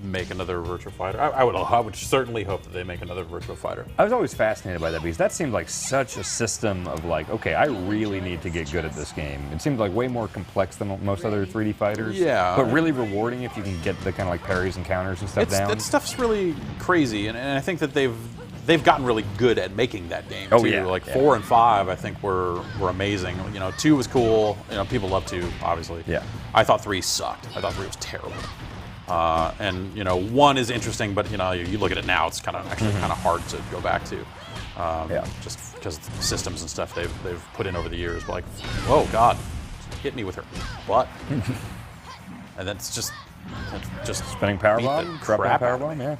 make another Virtua Fighter. I would certainly hope that they make another Virtua Fighter. I was always fascinated by that because that seemed like such a system of okay, I really need to get good at this game. It seemed way more complex than most other 3D fighters. Yeah. But really rewarding if you can get the kind of parries and counters and stuff down. That stuff's really crazy, and I think that they've gotten really good at making that game too. Yeah. 4 and 5 I think were amazing. 2 was cool. People love 2, obviously. Yeah. I thought 3 sucked. I thought 3 was terrible. And 1 is interesting, but you look at it now, it's kind of hard to go back to. Just because systems and stuff they've put in over the years. But whoa, God, hit me with her butt, and that's just spinning powerbomb, crap powerbomb, yeah.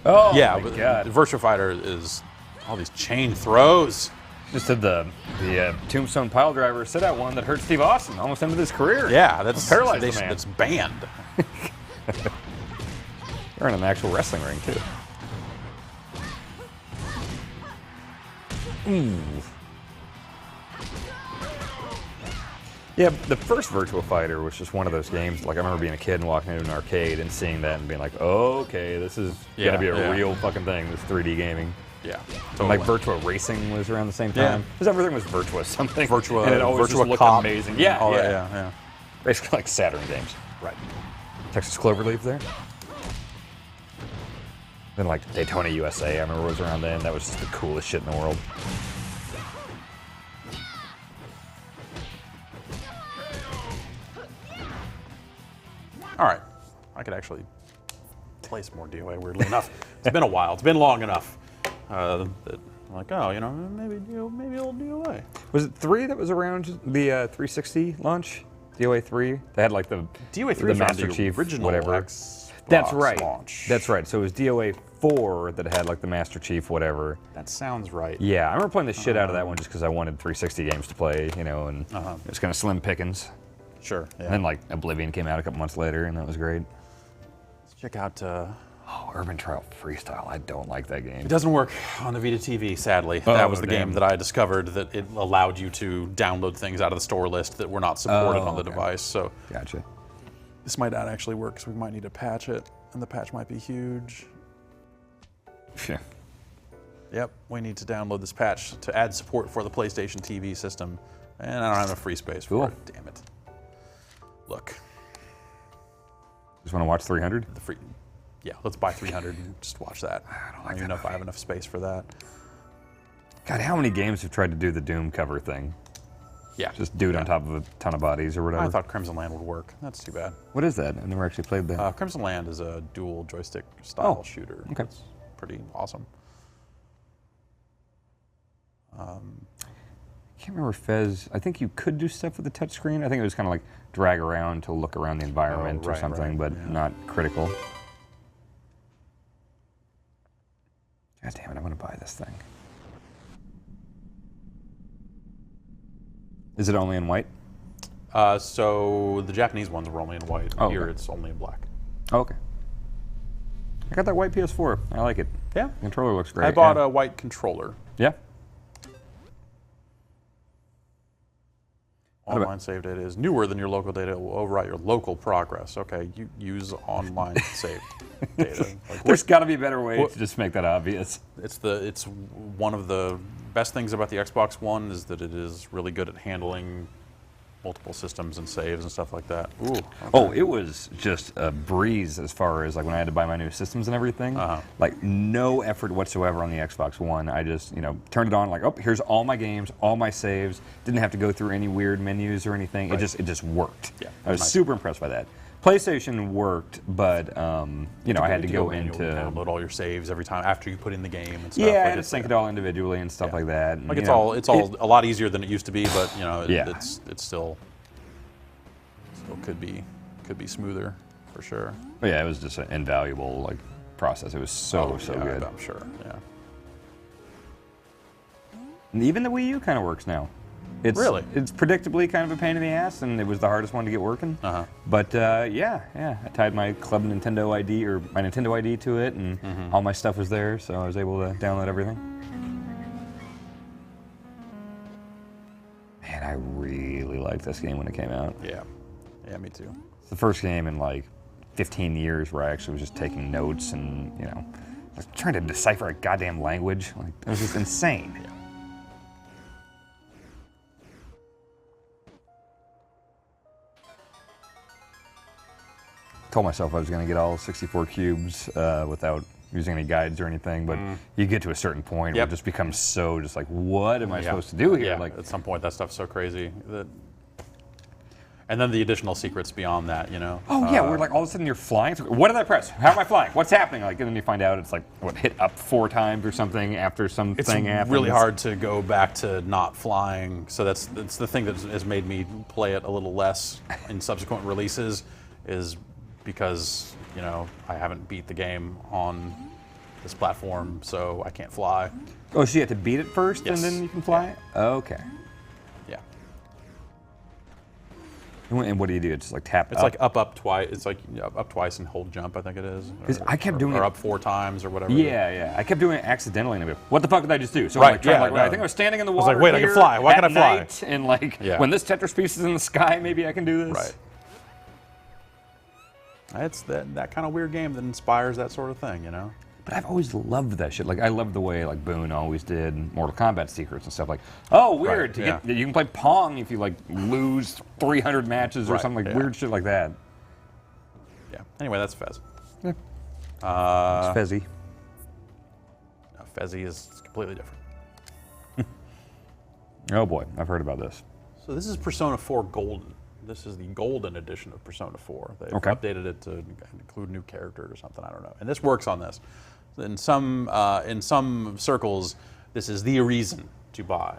Oh yeah, my God. Virtua Fighter is all these chain throws. Just did the Tombstone pile driver sit out one that hurt Steve Austin, almost ended his career. Yeah, that's paralyzed the man. That's banned. They're in an actual wrestling ring too. Ooh. Yeah, the first Virtua Fighter was just one of those games. I remember being a kid and walking into an arcade and seeing that and being like, oh, okay, this is gonna be a real fucking thing. This 3D gaming. Yeah. And like totally. Virtua Racing was around the same Yeah. time. Because everything was Virtua something. Virtua, and it always Virtua just looked Cop, amazing. Yeah, all yeah. that, yeah. Basically like Saturn games. Right. Texas Cloverleaf there. Then like Daytona USA, I remember was around then. That was just the coolest shit in the world. All right. I could actually play some more DOA, weirdly enough. It's been a while. It's been long enough. That I'm like, oh, maybe it'll DOA. Was it 3 that was around the 360 launch? DOA 3? They had like the DOA 3 the was around Master the Chief, original whatever. Xbox That's right. launch. That's right. So it was DOA 4 that had like the Master Chief, whatever. That sounds right. Yeah, I remember playing the shit out of that one just because I wanted 360 games to play, and it was kind of slim pickings. Sure. Yeah. And then like Oblivion came out a couple months later, and that was great. Let's check out. Oh, Urban Trial Freestyle. I don't like that game. It doesn't work on the Vita TV, sadly. Oh, That was the damn. game that I discovered that it allowed you to download things out of the store list that were not supported on the okay. device. So Gotcha. this might not actually work, because we might need to patch it, and the patch might be huge. Yeah. Yep, we need to download this patch to add support for the PlayStation TV system, and I don't have enough free space for Cool. it. Damn it. Look, Just want to watch 300? the free. Yeah, let's buy 300 and just watch that. I don't even know if I have enough space for that. God, how many games have tried to do the Doom cover thing? Yeah. Just do it on top of a ton of bodies or whatever. I thought Crimson Land would work. That's too bad. What is that? I've never actually played that. Crimson Land is a dual joystick style Oh, shooter. okay. It's pretty awesome. I can't remember Fez. I think you could do stuff with the touchscreen. I think it was kind of like drag around to look around the environment or right, something, right, but yeah. not critical. God damn it, I'm going to buy this thing. Is it only in white? So the Japanese ones were only in white. Oh, Here okay. it's only in black. Oh, okay. I got that white PS4. I like it. Yeah. The controller looks great. I bought yeah. a white controller. Yeah. Online save data is newer than your local data. It will overwrite your local progress. Okay, you use online save data. Like, There's got to be a better way to just make that obvious. it's one of the best things about the Xbox One is that it is really good at handling multiple systems and saves and stuff like that. Ooh. Okay. Oh, it was just a breeze as far as like when I had to buy my new systems and everything. Like no effort whatsoever on the Xbox One. I just, turned it on like, oh, here's all my games, all my saves. Didn't have to go through any weird menus or anything. Right. It just worked. Yeah, I was nice. super impressed by that. PlayStation worked, but I had to go manually into download all your saves every time after you put in the game and stuff. yeah, I Like had to it's- sync it all individually and stuff yeah. like that. And, Like you it's know, all a lot easier than it used to be, but Yeah. it's still could be smoother for sure. But yeah, it was just an invaluable like process. It was so yeah, good. I'm sure. Yeah. And even the Wii U kind of works now. Really? It's predictably kind of a pain in the ass, and it was the hardest one to get working. But yeah, I tied my Club Nintendo ID or my Nintendo ID to it, and all my stuff was there, so I was able to download everything. Man, I really liked this game when it came out. Yeah. Yeah, me too. It's the first game in like 15 years where I actually was just taking notes and like trying to decipher a goddamn language. Like it was just insane. Told myself I was going to get all 64 cubes without using any guides or anything, but you get to a certain point where Yep. it just becomes so just like, what am I supposed to do here? Yeah, Like, at some point that stuff's so crazy that. And then the additional secrets beyond that, oh yeah, where like all of a sudden you're flying. It's like, what did I press? How am I flying? What's happening? Like, and then you find out it's like what hit up 4 times or something after something It's happens. really hard to go back to not flying. So that's the thing that has made me play it a little less in subsequent releases, is because I haven't beat the game on this platform, so I can't fly. Oh, so you have to beat it first Yes. and then you can fly? Okay. Yeah, And what do you do? It's like tap it's up? like up twice. It's like up twice and hold jump, I think it is. 'Cause I kept doing or it- up 4 times or whatever. Yeah. I kept doing it accidentally, and I'd be like, what the fuck did I just do? So Right, I'm like, trying yeah, to, like, no. I think I was standing in the was water. like, wait, I can here fly. Why at can I fly? night, and like, Yeah. when this Tetris piece is in the sky, maybe I can do this. Right. It's that kind of weird game that inspires that sort of thing, But I've always loved that shit. Like, I love the way, like, Boone always did Mortal Kombat secrets and stuff. Like, oh, weird. Right, You can play Pong if you, like, lose 300 matches or Right, something, like, yeah. weird shit like that. Yeah. Anyway, that's Fez. Yeah. Uh, It's Fezzy. no, Fezzy is completely different. Oh, boy. I've heard about this. So this is Persona 4 Golden. This is the Golden edition of Persona 4. They've Okay. updated it to include new characters or something. I don't know. And this works on this. In some circles, this is the reason to buy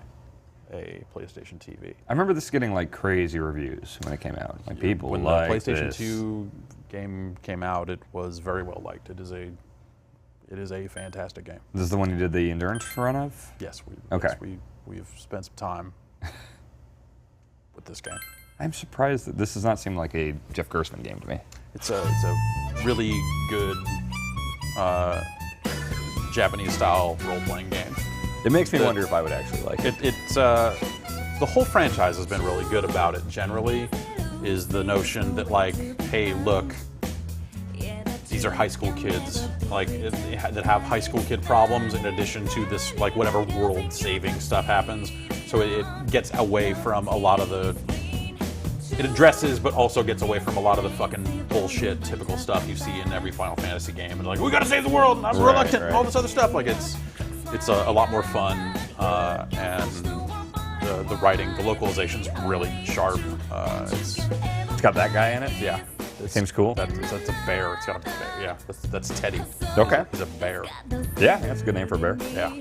a PlayStation TV. I remember this getting, like, crazy reviews when it came out. Like, people When the liked PlayStation this. 2 game came out, it was very well liked. It is a fantastic game. This is the one you did the endurance run of? Yes, Okay. we've spent some time with this game. I'm surprised that this does not seem like a Jeff Gerstmann game to me. It's a really good Japanese style role playing game. It makes me wonder if I would actually like it. It's the whole franchise has been really good about it. Generally, is the notion that like, hey, look, these are high school kids like that have high school kid problems in addition to this like whatever world saving stuff happens. So it gets away from a lot of the. It addresses, but also gets away from a lot of the fucking bullshit, typical stuff you see in every Final Fantasy game. And like, we gotta save the world, and I'm reluctant, and all this other stuff. Like, it's a lot more fun, and the writing, the localization's really sharp. It's got that guy in it? Yeah. Seems cool. That's a bear. It's got a bear. Yeah, that's Teddy. Okay. He's a bear. Yeah, that's a good name for a bear. Yeah.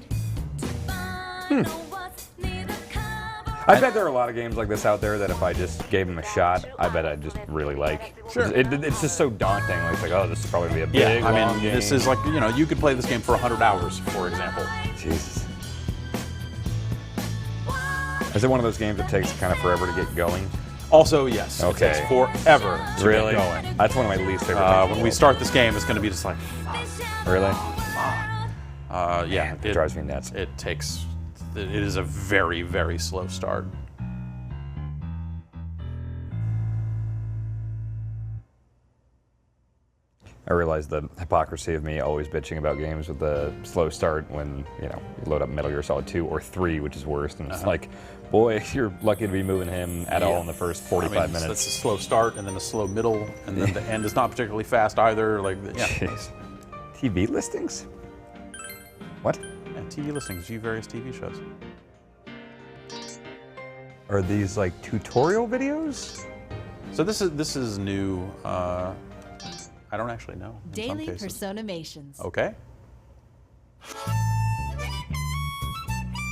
I bet there are a lot of games like this out there that if I just gave them a shot, I bet I'd just really like. Sure. It's just so daunting. Like, it's like, oh, this is probably going to be a big, Yeah, I long mean, game. this is like, you could play this game for 100 hours, for example. Jesus. Is it one of those games that takes kind of forever to get going? Also, yes, Okay. it takes forever to Really? get going. That's one of my least favorite things. in the When we world. start this game, it's going to be just like, Really? yeah, It drives me nuts. It is a very, very slow start. I realize the hypocrisy of me always bitching about games with the slow start when, you load up Metal Gear Solid 2 or 3, which is worse. And it's like, boy, you're lucky to be moving him at all in the first 45 minutes. That's a slow start, and then a slow middle, and then the end is not particularly fast either. Like, yeah. Jeez. TV listings? What? Yeah, TV listings, view various TV shows. Are these like tutorial videos? So this is new. I don't actually know. In some Daily cases. Personamations. Okay.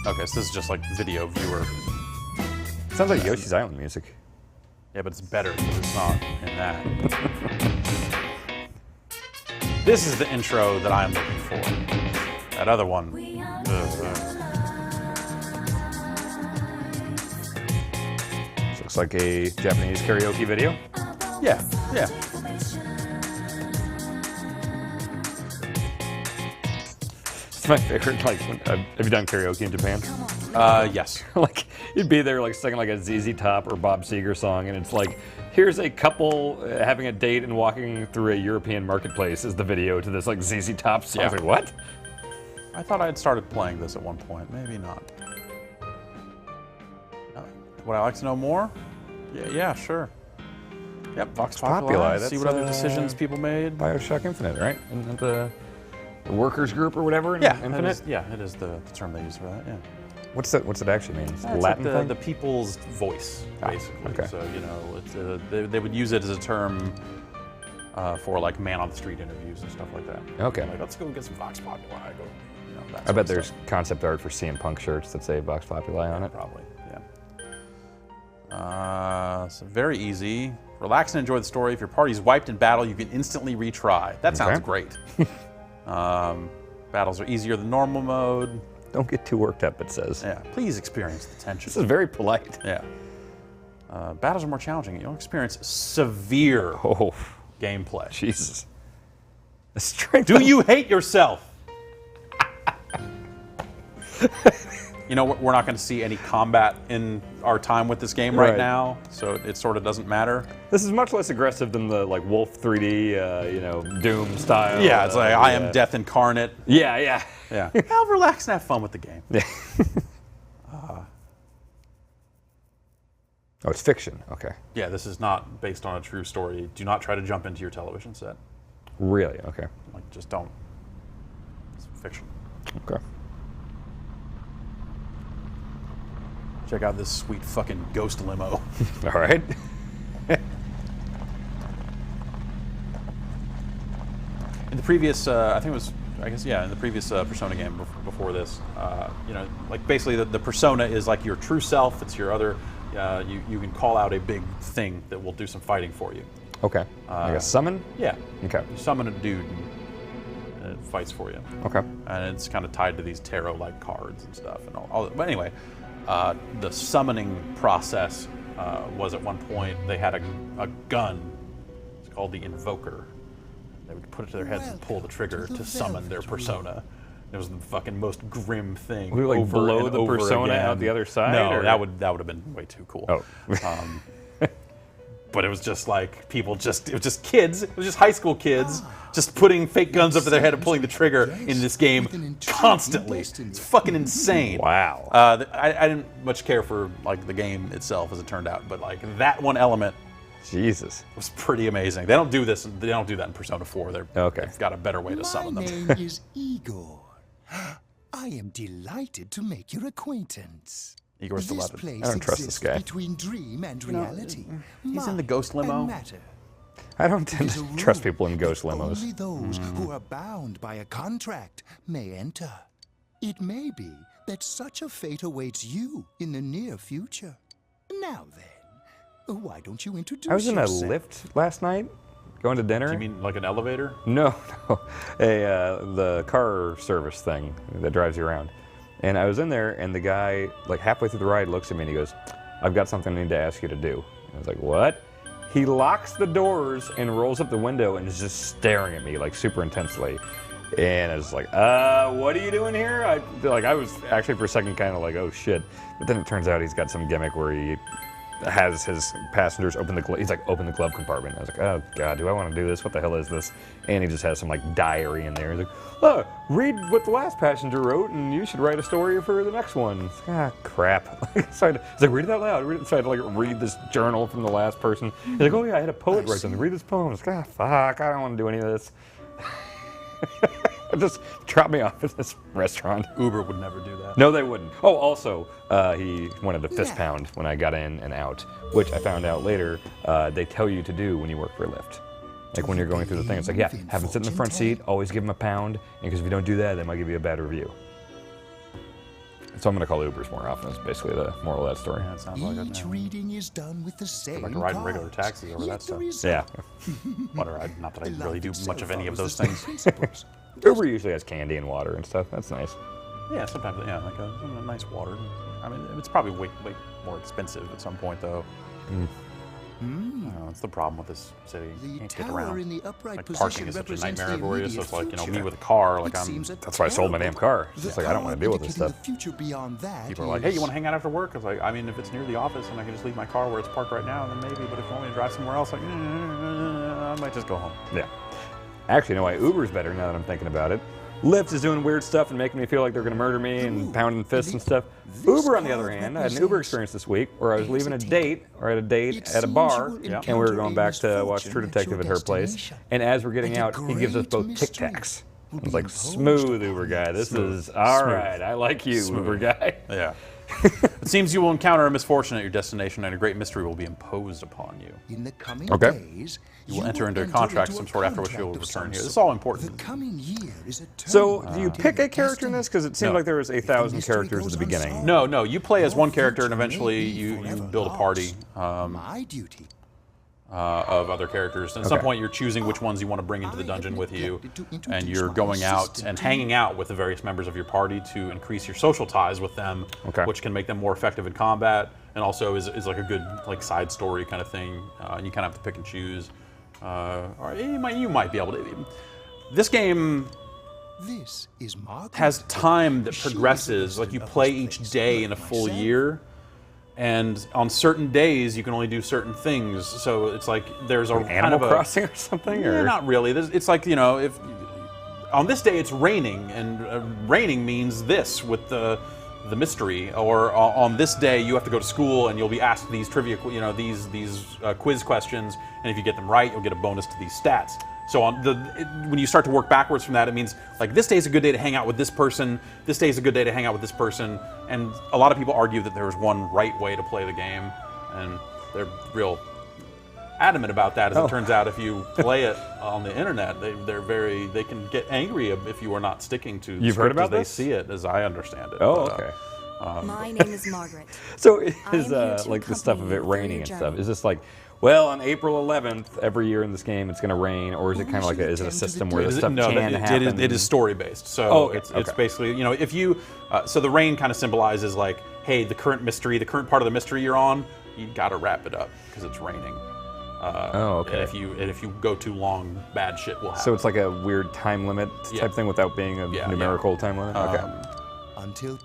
Okay, so this is just like video viewer. Sounds like Yoshi's Island music. Yeah, but it's better because it's not in that. This is the intro that I'm looking for. That other one. This looks like a Japanese karaoke video. Yeah, yeah. It's my favorite. Like, have you done karaoke in Japan? Yes. Like, you'd be there like singing like a ZZ Top or Bob Seger song, and it's like, here's a couple having a date and walking through a European marketplace is the video to this like ZZ Top song. I was like, what? I thought I had started playing this at one point. Maybe not. Would I like to know more? Yeah, sure. Yep, Vox Populi. See what other decisions people made. BioShock Infinite, right? Isn't that the workers group or whatever? In Yeah, Infinite. it is the term they use for that. Yeah. What's it actually mean? It's It's Latin like thing? the people's voice, basically. okay. So it's they would use it as a term for like man on the street interviews and stuff like that. Okay. Like, let's go get some Vox Populi. That I sort bet of there's stuff. concept art for CM Punk shirts that say Vox Populi on it. Probably, yeah. So very easy. Relax and enjoy the story. If your party's wiped in battle, you can instantly retry. That sounds Okay. great. Battles are easier than normal mode. Don't get too worked up, it says. Yeah. Please experience the tension. This is very polite. Yeah. Battles are more challenging. You'll experience severe Oh, gameplay. Jesus. The strength Do you hate yourself? you know, we're not going to see any combat in our time with this game right now, so it sort of doesn't matter. This is much less aggressive than the like Wolf 3D, you know, Doom style. Yeah, it's like I am death incarnate. Yeah. I'll relax and have fun with the game. Yeah. Oh, it's fiction. Okay. Yeah, this is not based on a true story. Do not try to jump into your television set. Really? Okay. Like, just don't. It's fiction. Okay. Check out this sweet fucking ghost limo. All right. In the previous, I think it was, I guess, yeah, in the previous Persona game before this, you know, like basically the persona is like your true self. It's your other. You can call out a big thing that will do some fighting for you. Okay. Like a summon? Yeah. Okay. You summon a dude and it fights for you. Okay. And it's kind of tied to these tarot-like cards and stuff and all. But anyway, the summoning process was at one point they had a gun. It's called the Invoker. They would put it to their heads and pull the trigger to summon their persona. It was the fucking most grim thing. Would it, like, over blow and the over persona again. out the other side? No, or? that would have been way too cool. Oh. But it was just like people it was just kids, it was just high school kids just putting fake guns up to their head and pulling the trigger in this game constantly. It's fucking insane. Wow. I didn't much care for like the game itself as it turned out, but like that one element Jesus. was pretty amazing. They don't do this. They don't do that in Persona 4. They've got a better way to summon them. My name is Igor. I am delighted to make your acquaintance. Igor's This beloved. place I don't trust this exists guy. between dream and reality. He's in the mind ghost limo. and matter. I don't tend It is to a trust rule people in ghost that limos. Only those who are bound by a contract may enter. It may be that such a fate awaits you in the near future. Now then, why don't you introduce I was in a yourself? lift last night, going to dinner. Do you mean like an elevator? No, the car service thing that drives you around. And I was in there, and the guy, like halfway through the ride, looks at me and he goes, "I've got something I need to ask you to do." And I was like, "What?" He locks the doors and rolls up the window and is just staring at me like super intensely. And I was like, what are you doing here? I was actually for a second kind of like, oh shit. But then it turns out he's got some gimmick where he has his passengers open the open the glove compartment. I was like, oh god, do I want to do this? What the hell is this? And he just has some like diary in there. He's like, oh, read what the last passenger wrote, and you should write a story for the next one. It's like, crap. So he's like, read it out loud. So I had to like read this journal from the last person. He's like, oh yeah, I had a poet write something. Read this poem. I was like, fuck, I don't want to do any of this. Just drop me off at this restaurant. Uber would never do that. No, they wouldn't. Oh, also, he wanted a fist pound when I got in and out, which I found out later they tell you to do when you work for Lyft. Like when you're going through the thing, it's like, yeah, have them sit in the front seat, always give them a pound, and because if you don't do that, they might give you a bad review. So I'm going to call Ubers more often. That's basically the moral of that story. Yeah, it sounds like it. Each reading is done with the same like riding regular cards, taxis over yet that the stuff. result- Yeah. Whatever. Not that I Life really do itself much of any of follows those the same things. principles. Uber usually has candy and water and stuff. That's nice. Yeah, sometimes, yeah, like a nice water. I mean, it's probably way more expensive at some point, though. I don't know, it's the problem with this city. You The can't get tower around. in the upright Like position parking is such a represents nightmare the for you. So it's like, immediate me future. with a car, like It I'm. seems a That's why I sold my damn terrible- car. It's The just like I don't want to deal with this indicating stuff. The future beyond that People are like, hey, you is- want to hang out after work? It's like, I mean, if it's near the office and I can just leave my car where it's parked right now, then maybe. But if you want me to drive somewhere else, like, I might just go home. Yeah. Actually, you know why Uber's better now that I'm thinking about it. Lyft is doing weird stuff and making me feel like they're going to murder me and pounding fists and stuff. Uber, on the other hand, I had an Uber experience this week where I was leaving a date, or at a date at a bar, and we were going back to watch True Detective at her place. And as we're getting out, he gives us both Tic Tacs. I was like, smooth Uber guy. This is all right. I like you, Uber guy. Yeah. It seems you will encounter a misfortune at your destination, and a great mystery will be imposed upon you. In the coming Okay. days, You will enter into a contract of some sort after which you will contract of return some here. This is sort. all important. The coming year is a So, turning do you point pick in a character in this? Because it seems No. like there was 1,000 mystery characters at goes the beginning. unsolved. No, you play as one character, and Your future eventually may be you forever build a party lost. My duty. of other characters. And at some Okay. point, you're choosing which ones you want to bring into the I dungeon have with you, neglected to and introduce you're my going out assistant and to hanging you. out with the various members of your party to increase your social ties with them, Okay. which can make them more effective in combat, and also is like a good like side story kind of thing. And you kind of have to pick and choose, or you might be able to. This game This is Margaret. has time that progresses. Like you play each day in a full year, and on certain days you can only do certain things. So it's like there's a Like kind Animal of Crossing or something? Yeah, Or not really. It's like, you know, if on this day it's raining, and raining means this with the mystery, or on this day you have to go to school and you'll be asked these trivia, you know, these quiz questions, and if you get them right, you'll get a bonus to these stats. So when you start to work backwards from that, it means like this day's a good day to hang out with this person, this day's a good day to hang out with this person, and a lot of people argue that there's one right way to play the game, and they're real adamant about that. As it turns out, if you play it on the internet, they can get angry if you are not sticking to. You've heard about as they this? see it, as I understand it. Oh, But, okay. My name is Margaret. So I is am here to like the stuff of accompany it you through raining your and stuff? journey. Is this like, well, on April 11th every year in this game it's going to rain, or is it kind of like is it a system where the stuff no, can happen? it is story based. So Oh, okay, it's okay. basically, you know, if you so the rain kind of symbolizes like, hey, the current mystery, the current part of the mystery you're on, you got to wrap it up because it's raining. Oh, okay. And if you go too long, bad shit will happen. So it's like a weird time limit Yeah. type thing without being a Yeah, numerical time limit? Okay. Until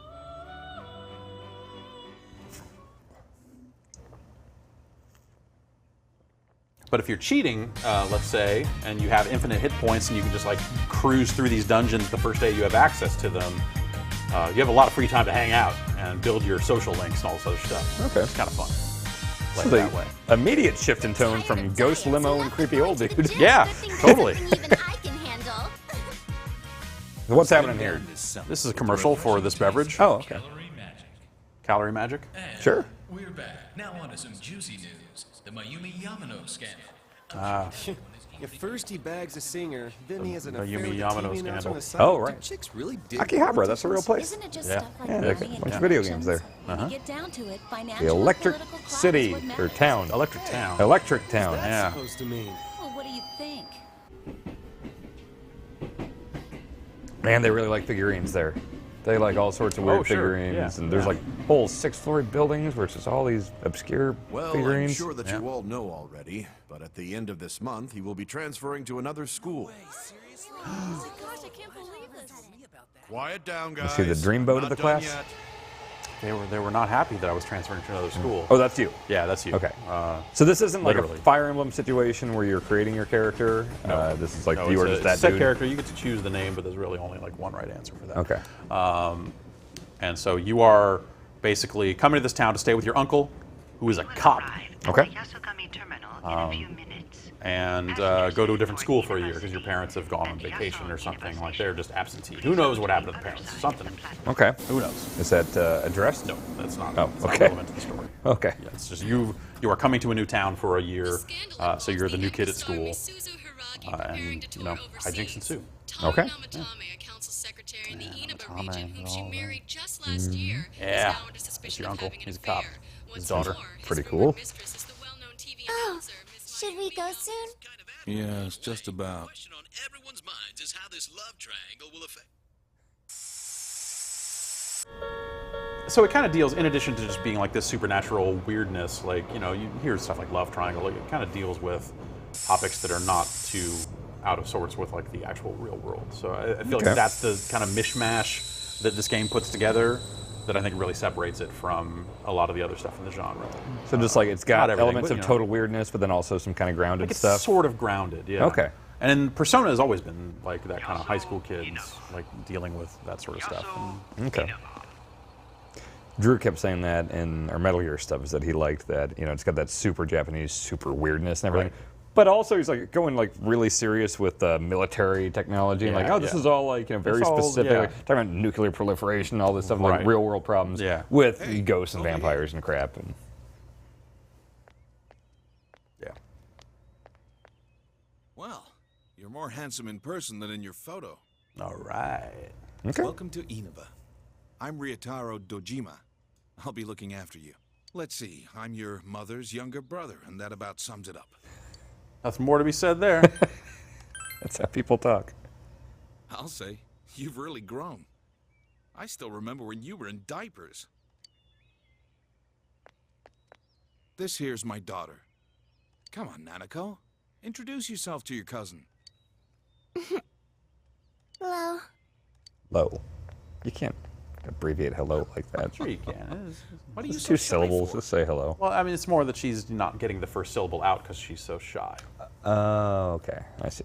But if you're cheating, let's say, and you have infinite hit points and you can just like cruise through these dungeons the first day you have access to them, you have a lot of free time to hang out and build your social links and all this other stuff. Okay. It's kind of fun. Like So that way. immediate shift in tone from ghost limo and creepy old dude. Yeah, totally. What's happening here? This is a commercial for this beverage. Oh, okay. Calorie Magic. Sure. We're back. Now on to some juicy news. The Mayumi Yamano scandal. At first he bags a singer, then he has an The affair Yumi with the Yamano TV announcer on the scandal. side. Oh, right. Do chicks really dig Akihabara, that's a real place. Isn't it just Yeah. stuff like Yeah, there's a money and bunch of video connections? games When you get down to it, financial The and Electric political clout is City, what or matters. town. Electric Town. Electric Town. What's that Yeah. supposed to mean? Well, what do you think? Man, they really like figurines there. They like all sorts of weird Oh, sure. figurines, Yeah. and there's like whole 6-story buildings where it's just all these obscure Well, figurines. I'm sure that you all know already, but at the end of this month, he will be transferring to another school. Oh my gosh, I can't believe this. Quiet down, You guys. see the dreamboat of Not the done class? yet. They were not happy that I was transferring to another school. Oh, that's you. Yeah, that's you. Okay. So this isn't like literally. a Fire Emblem situation where you're creating your character. This is like No, you are it's just a that set dude. character. You get to choose the name, but there's really only like one right answer for that. Okay. And so you are basically coming to this town to stay with your uncle, who is a cop, Okay. and go to a different school for a year because your parents have gone on vacation or something. Like they're just absentee. Who knows what happened to the parents? Something. Okay. Who knows? Is that addressed? No, that's not. Oh, it's not okay. relevant to the story. Okay. Yeah, it's just you are coming to a new town for a year, so you're the new kid at school, and you know hijinks ensue. Okay. A council secretary in the Inaba region, whom she married just last year, is Yeah, now under that's suspicion your of uncle. having an He's a cop. affair. His What's daughter. more, his Pretty rumored cool. mistress is the well-known TV Oh, announcer, Miss should we go soon? Yes, just about. question on everyone's minds is how this love triangle will affect. So it kind of deals, in addition to just being like this supernatural weirdness, like, you know, you hear stuff like love triangle, like it kind of deals with topics that are not too out of sorts with like the actual real world. So I feel Okay. like that's the kind of mishmash that this game puts together that I think really separates it from a lot of the other stuff in the genre. So just like it's Not got everything, elements but, of you know. total weirdness, but then also some kind of grounded Like it's stuff. sort of grounded, yeah. Okay. And then Persona has always been like that kind of high school kids, like dealing with that sort of stuff. And Okay. Drew kept saying that in our Metal Gear stuff, is that he liked that, you know, it's got that super Japanese, super weirdness and everything. Right. But also he's like going like really serious with military technology and like, Yeah, oh, this yeah. is all like, you know, very It's all- specific, yeah. like, talking about nuclear proliferation, all this stuff, Right. like real world problems Yeah. with ghosts and vampires and crap. And yeah. Well, you're more handsome in person than in your photo. All right. okay. Welcome to Inaba. I'm Ryotaro Dojima. I'll be looking after you. Let's see, I'm your mother's younger brother, and that about sums it up. Nothing more to be said there. That's how people talk. I'll say, you've really grown. I still remember when you were in diapers. This here's my daughter. Come on, Nanako. Introduce yourself to your cousin. Hello. Hello. You can't abbreviate hello like that. Sure you can. What are you It's so two shy syllables. for? Just say hello. Well, I mean, it's more that she's not getting the first syllable out because she's so shy. Oh, okay. I see.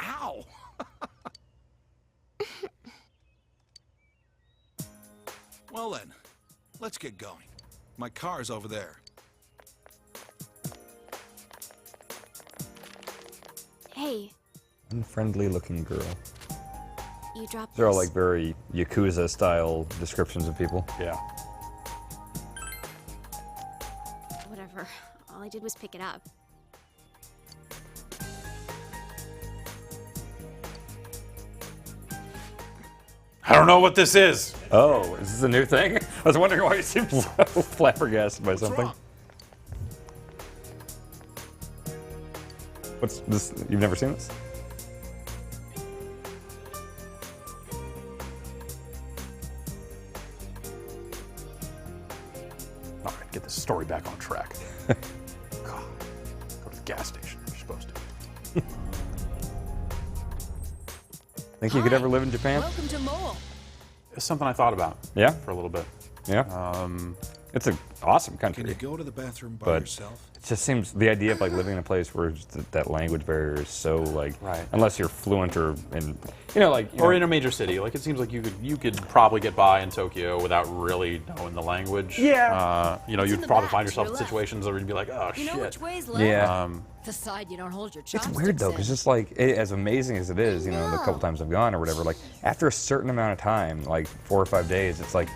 Ow! Well then, let's get going. My car's over there. Hey, Unfriendly looking girl. you dropped They're all this. like very Yakuza style descriptions of people. Yeah. Whatever. All I did was pick it up. I don't know what this is. Oh, is this a new thing? I was wondering why you seemed so flabbergasted by something. wrong? What's this? You've never seen this? All right, get this story back on track. God, go to the gas station. You're supposed to. Think you could ever live in Japan? Welcome to Mole. It's something I thought about. Yeah? For a little bit. Yeah. It's an awesome country. Can you go to the bathroom by But yourself? it just seems the idea of like living in a place where that language barrier is so like, Right. unless you're fluent or in, like, Or in a major city. Like, it seems like you could probably get by in Tokyo without really knowing the language. Yeah. It's You'd in the probably back, find to yourself your in left. situations where you'd be like, oh, You know shit. which way's left? Yeah. The side you don't hold your It's chopsticks weird though, because in. just like as amazing as it is, the couple times I've gone or whatever, like after a certain amount of time, like 4 or 5 days, it's like,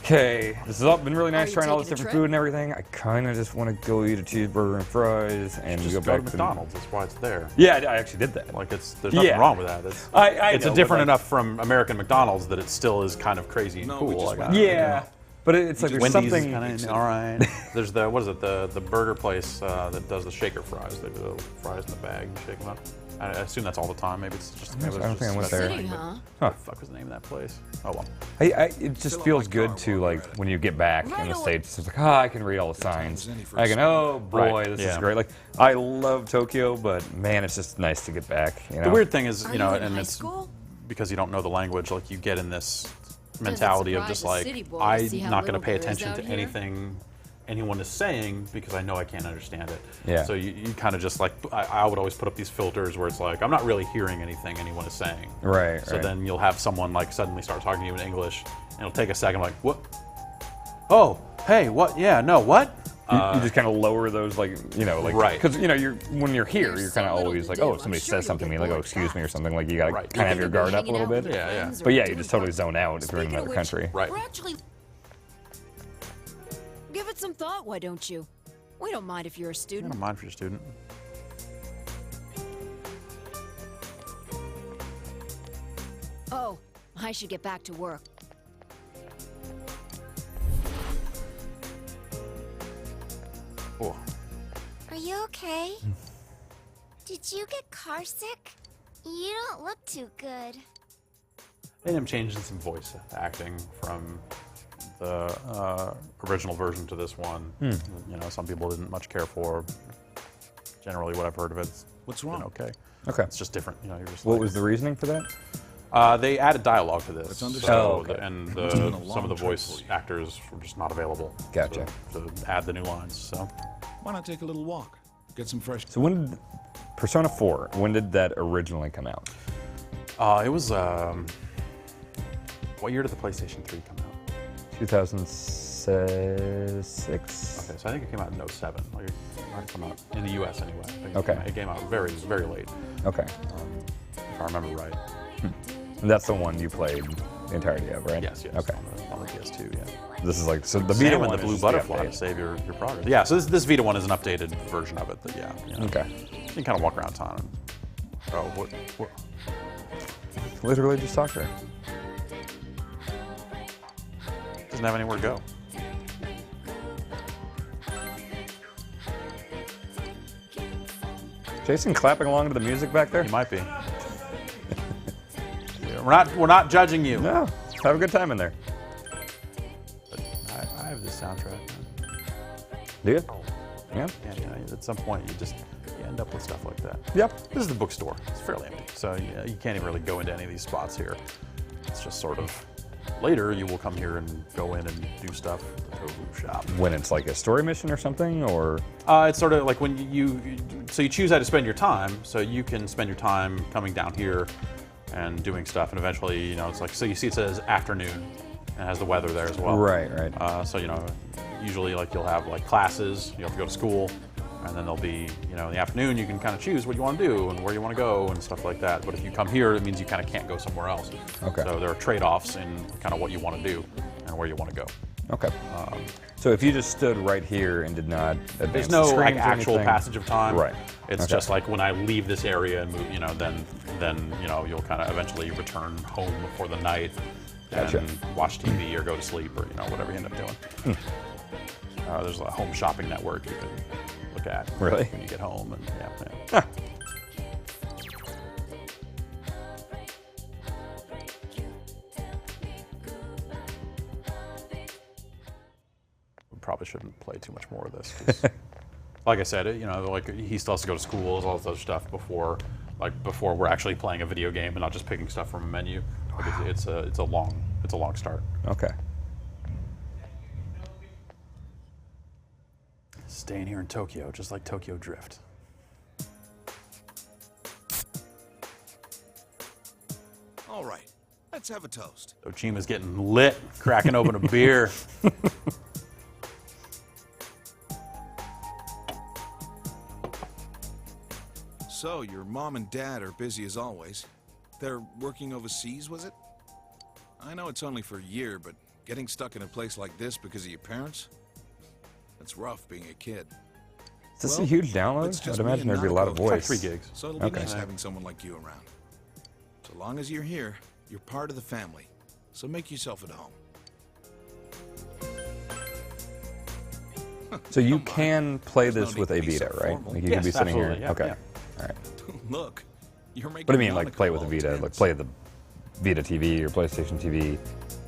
okay, this has all been really nice you trying all this taking a different trip? food and everything. I kind of just want to go eat a cheeseburger and fries and Just go go back to McDonald's. That's why it's there. Yeah, I actually did that. Like, there's nothing wrong with that. It's I it's know, a but, different like- enough from American McDonald's that it still is kind of crazy and No, we cool. just Like, went- Yeah, but it's like there's Wendy's something. is kind of all right. There's the what is it? The burger place that does the shaker fries. They do the fries in the bag, and shake them up. I assume that's all the time. Maybe it's just. Maybe I don't think I went there. City, huh? What the fuck was the name of that place? Oh well. It just Fill up feels my good car to while like you're at it. when you get back Right in the away. States. It's like, I can read all the signs. as any for I a can, small- oh boy, Right, this is yeah. great. Like I love Tokyo, but man, it's just nice to get back. You know? The weird thing is, Are you know, you in and high it's school? because you don't know the language. Like you get in this mentality of just surprise like, a city boy to see I'm how not going to little pay there is attention out to here? anything anyone is saying because I know I can't understand it. Yeah. So you kind of just like, I would always put up these filters where it's like, I'm not really hearing anything anyone is saying. Right. So right. then you'll have someone like suddenly start talking to you in English, and it'll take a second, like, what? Oh, hey, what? Yeah, no, what? You just kind of lower those, like, like, Right. Because when you're here, There's you're so kind of little always to like, do. oh, I'm somebody sure says you'll something to get me, like, oh, bored excuse me or fast. something, like you gotta Right. kind of have You your could be guard up a hanging little out bit. with Yeah, yeah. friends or But yeah, you doing just totally photos. zone out if you're in Speaking of another which, country. Right. We're actually. Give it some thought, why don't you? We don't mind if you're a I student. don't mind for your student. Oh, I should get back to work. Oh, Are you okay? Did you get car sick? You don't look too good. they ended up changing some voice acting from the original version to this one. You know, some people didn't much care for. Generally, what I've heard of it, What's been wrong? okay. Okay. It's just different. You know, you're just. What like, was the reasoning for that? They added dialogue to this. That's understandable. Oh, okay. And It's been a some of long the trip voice for you. actors were just not available. Gotcha. To add the new lines. So Why not take a little walk? Get some fresh. So when did Persona 4? When did that originally come out? it was. What year did the PlayStation 3 come out? 2006. Okay, so I think it came out in 07. Like it might have come out in the U.S. anyway. I think Okay. It came out very, very late, Okay. if I remember right. And that's the one you played the entirety of, right? Yes, yes. Okay. On the PS2, yeah. This is like so the Sam Vita and one the is blue just butterfly update. to save your progress. Yeah, so this Vita one is an updated version of it. But yeah. You know, Okay. You can kind of walk around town. And, oh, what? Literally just talk to her. Doesn't have anywhere to go. Jason clapping along to the music back there? He might be. Yeah, we're not judging you. No. Have a good time in there. I have this soundtrack. Do you? Yeah. And you know, at some point, you end up with stuff like that. Yep. This is the bookstore. It's fairly empty, so you can't even really go into any of these spots here. It's just sort of later you will come here and go in and do stuff at the Tofu shop. When it's like a story mission or something, or? It's sort of like when you choose how to spend your time, so you can spend your time coming down here and doing stuff, and eventually, it's like, so you see it says afternoon, and it has the weather there as well. Right. So, usually like you'll have like classes, you have to go to school, and then there'll be, in the afternoon you can kind of choose what you want to do and where you want to go and stuff like that. But if you come here, it means you kind of can't go somewhere else. Okay. So there are trade-offs in kind of what you want to do and where you want to go. Okay. So if you just stood right here and did not advance There's the no screens like or actual anything? passage of time. Right. It's Okay. just like when I leave this area and move, then you'll kind of eventually return home for the night Gotcha. and watch TV or go to sleep or whatever you end up doing. There's a home shopping network you can look at. Really? When you get home and yeah. Huh. We probably shouldn't play too much more of this. 'Cause like I said, like he still has to go to school, all this other stuff before we're actually playing a video game and not just picking stuff from a menu. Like it's a long start. Okay. Staying here in Tokyo, just like Tokyo Drift. All right, let's have a toast. Ochima's getting lit, cracking open a beer. So, your mom and dad are busy as always. They're working overseas, was it? I know it's only for a year, but getting stuck in a place like this because of your parents? That's rough being a kid. Is this a huge download? it's just I'd me imagine and there'd be a lot of Nanako. voice. It's like 3 gigs. So it'll be Okay. nice having someone like you around. So long as you're here, you're part of the family. So make yourself at home. So you can play There's this no with a need to be so Vita, right? formal. Like you Yes, could be sitting here. absolutely, yeah, Okay. All right. Look, you're making But I mean, like Nanako play with the all Vita, tense. like play the Vita TV or PlayStation TV.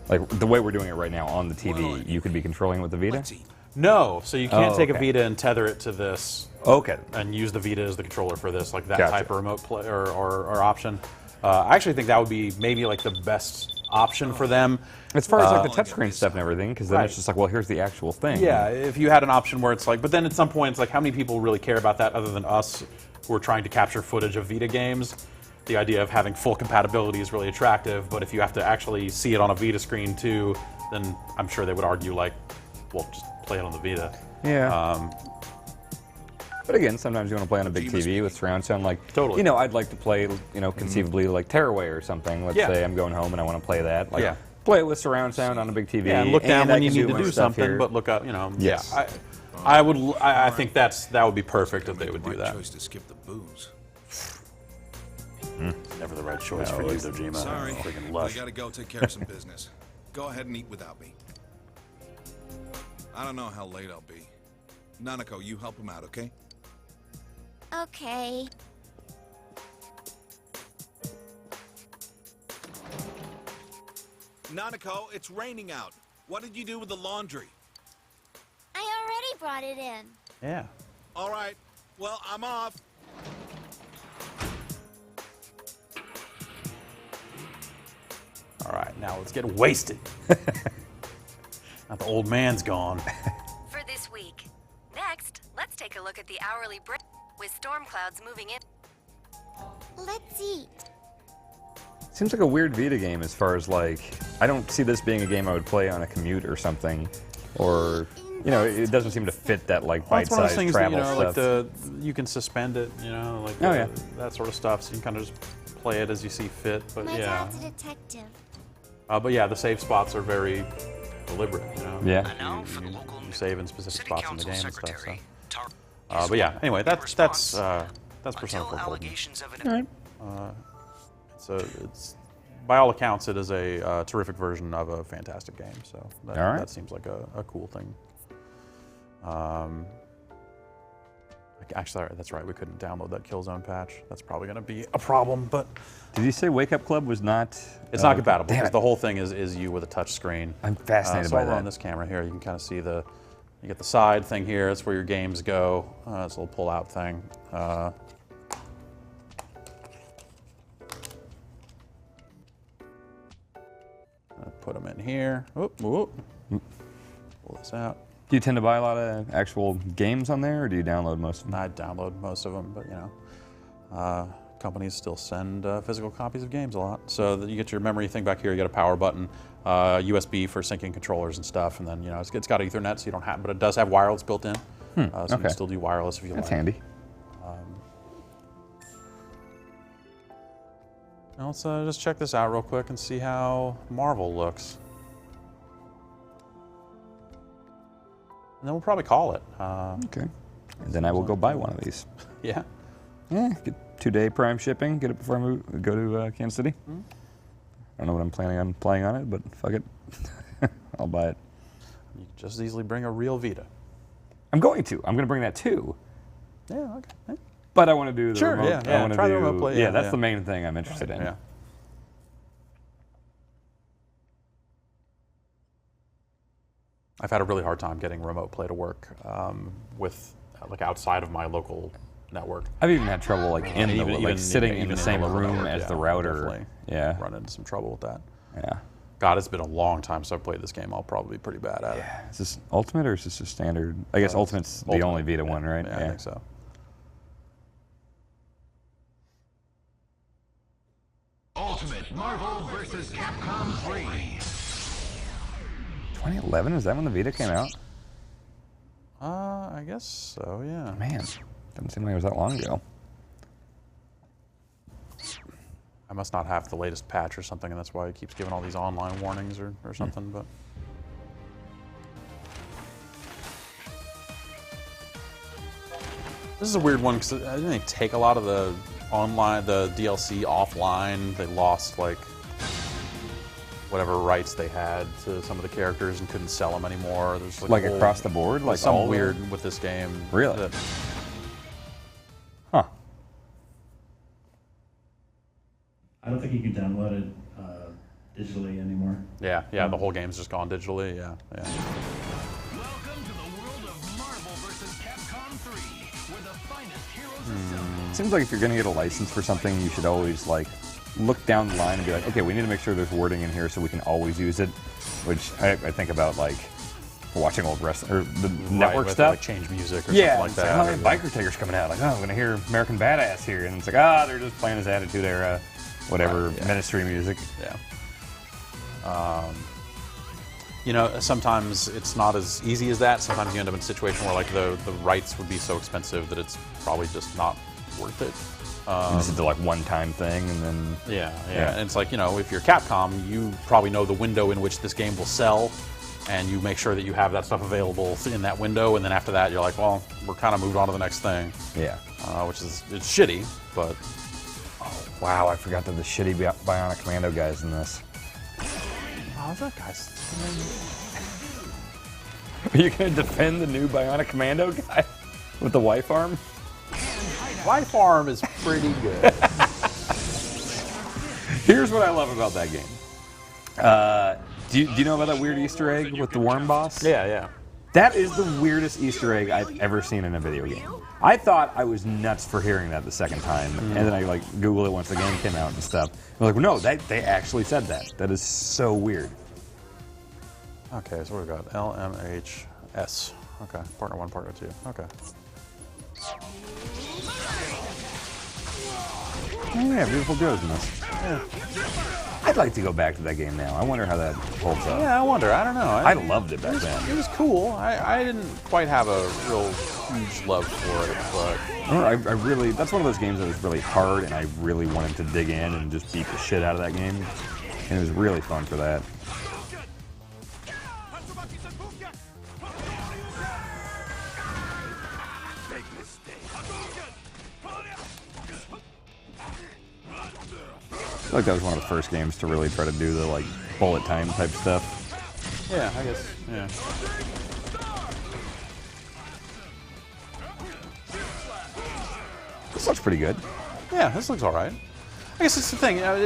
Like the way we're doing it right now on the TV, you could be controlling with the Vita? Let's eat. No, so you can't Oh, take a okay. Vita and tether it to this Okay. and use the Vita as the controller for this, like that Gotcha. type of remote play or option. I actually think that would be maybe like the best option for them. As far as like the touchscreen stuff and everything, because then Right. it's just like, well, here's the actual thing. Yeah, if you had an option where it's like, but then at some point it's like, how many people really care about that other than us who are trying to capture footage of Vita games? The idea of having full compatibility is really attractive, but if you have to actually see it on a Vita screen too, then I'm sure they would argue like, well, just play it on the Vita. Yeah. But again, sometimes you want to play on a big TV with surround sound. Like, Totally. I'd like to play, conceivably like Tearaway or something. Let's Yeah. say I'm going home and I want to play that. Like, Yeah. play it with surround sound on a big TV. Yeah, and look down I when you can need to my do stuff something, here. but look up, Yes. Yeah, I think that would be perfect if they would do that. Choice to skip the booze. It's never the right choice for you, Dojima. Sorry, Freaking I lush. gotta go take care of some business. Go ahead and eat without me. I don't know how late I'll be. Nanako, you help him out, okay? Okay. Nanako, it's raining out. What did you do with the laundry? I already brought it in. Yeah. All right. Well, I'm off. All right, now let's get wasted. Now the old man's gone. For this week. Next, let's take a look at the hourly break with storm clouds moving in. Let's eat. Seems like a weird Vita game as far as like, I don't see this being a game I would play on a commute or something. Or, it doesn't seem to fit that like Well, it's one of those bite-sized things travel that, stuff. like you can suspend it, like Oh, yeah. that sort of stuff. So you can kind of just play it as you see fit. But My yeah, dad's a detective. but yeah, the save spots are very deliberate. Yeah. You save in specific spots in the game and stuff. So. But yeah, anyway, that's Persona 4 Golden. It's by all accounts, it is a terrific version of a fantastic game. So that seems like a cool thing. Actually, that's right. We couldn't download that Killzone patch. That's probably going to be a problem. But did you say Wake Up Club was not? It's not compatible damn because it. the whole thing is you with a touch screen. I'm fascinated so by over that. on this camera here, you can kind of see you get the side thing here. That's where your games go. This little pull-out thing. put them in here. Whoop, whoop. Pull this out. Do you tend to buy a lot of actual games on there, or do you download most of them? I download most of them, but you know, companies still send physical copies of games a lot. So that you get your memory thing back here. You get a power button, USB for syncing controllers and stuff, and then you know it's got Ethernet, so you don't have, but it does have wireless built in, so you can still do wireless if you like. That's handy. Now let's just check this out real quick and see how Marvel looks. And then we'll probably call it. Okay. And then I will go buy one of these. Yeah. Yeah, get 2-day Prime shipping, get it before I go to Kansas City. I don't know what I'm planning on playing on it, but fuck it. I'll buy it. You can just as easily bring a real Vita. I'm going to bring that too. Yeah, okay. But I want to do the Sure, remote. yeah. I want to Try do, the remote play. Yeah, that's the main thing I'm interested in. Yeah. I've had a really hard time getting remote play to work with like outside of my local network. I've even had trouble like in the even sitting in the same room network, as the router. Definitely Yeah. run into some trouble with that. Yeah. God, it's been a long time since I've played this game. I'll probably be pretty bad at it. Is this Ultimate or is this just standard? I guess Ultimate's the only Vita one, right? Yeah, I think so. Ultimate Marvel vs. Capcom 3. 2011, is that when the Vita came out? I guess so, yeah. Man, doesn't seem like it was that long ago. I must not have the latest patch or something, and that's why it keeps giving all these online warnings or something, but... This is a weird one, because didn't they take a lot of the DLC offline? They lost, like, whatever rights they had to some of the characters and couldn't sell them anymore. There's Like across the board? Like some all weird with this game. Really? That, huh. I don't think you can download it digitally anymore. Yeah, the whole game's just gone digitally, yeah. Welcome to the world of Marvel vs. Capcom 3, where the finest heroes Seems like if you're going to get a license for something, you should always like look down the line and be like, okay, we need to make sure there's wording in here so we can always use it. Which I think about like watching old wrestling or the network with, stuff. like change music or Yeah, something like that. It's like, oh, Biker Taker's coming out. Like, oh, I'm gonna hear American Badass here, and it's like, they're just playing his Attitude Era, whatever Ministry music. Yeah. You know, sometimes it's not as easy as that. Sometimes you end up in a situation where like the rights would be so expensive that it's probably just not worth it. This is the like one-time thing, and then yeah. And it's like, you know, if you're Capcom, you probably know the window in which this game will sell, and you make sure that you have that stuff available in that window. And then after that, you're like, well, we're kind of moved on to the next thing. Yeah. Which is it's shitty, but wow, I forgot that the shitty Bionic Commando guy's in this. Oh, that guy's. Are you gonna defend the new Bionic Commando guy with the wife arm? Wife arm is pretty good. Here's what I love about that game. Do you know about that weird Easter egg with the worm boss? Yeah. That is the weirdest Easter egg I've ever seen in a video game. I thought I was nuts for hearing that the second time, and then I like Googled it once the game came out and stuff. I'm like, no, they actually said that. That is so weird. Okay, so we've got LMHS. Okay, partner 1, partner 2. Okay. Oh yeah, Beautiful Joe's in this. Yeah. I'd like to go back to that game now. I wonder how that holds up. Yeah, I wonder. I don't know. I loved it back then. It was cool. I didn't quite have a real huge love for it, but I really, that's one of those games that was really hard, and I really wanted to dig in and just beat the shit out of that game. And it was really fun for that. I feel like that was one of the first games to really try to do the like bullet time type stuff. Yeah, I guess. Yeah. This looks pretty good. Yeah, this looks all right. I guess it's the thing. You know,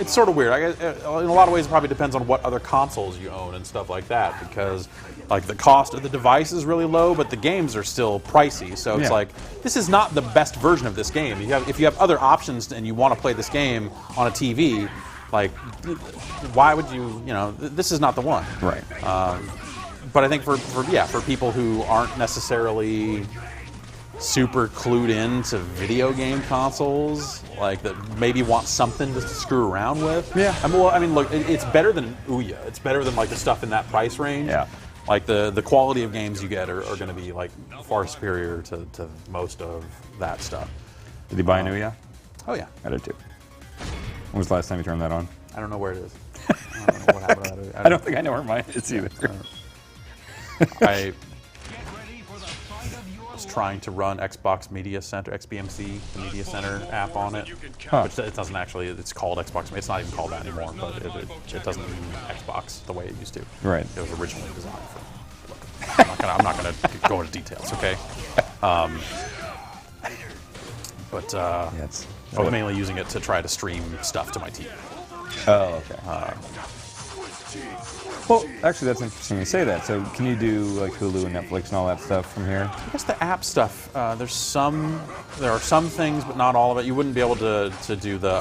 it's sort of weird. I guess, in a lot of ways, it probably depends on what other consoles you own and stuff like that. Because, like, the cost of the device is really low, but the games are still pricey. So it's like, this is not the best version of this game. If you have other options and you want to play this game on a TV, Like, why would you? You know, this is not the one. Right. But I think for people who aren't necessarily super clued into video game consoles, like that maybe want something to screw around with. Yeah. I mean, look, it's better than Ouya. It's better than like the stuff in that price range. Yeah. Like the quality of games you get are going to be like far superior to most of that stuff. Did you buy a Ouya? Oh yeah. I did too. When was the last time you turned that on? I don't know where it is. I don't know what happened to that. I don't think I know where mine is either. I was trying to run Xbox Media Center, XBMC, the Media Center app on it, which it doesn't actually. It's called Xbox. It's not even called that anymore, but it doesn't mean Xbox the way it used to. Right. It was originally designed for. Look, I'm not gonna go into details, okay? But I was mainly using it to try to stream stuff to my TV. Oh, okay. Well, actually, that's interesting you say that. So, can you do like Hulu and Netflix and all that stuff from here? I guess the app stuff. There are some things, but not all of it. You wouldn't be able to do the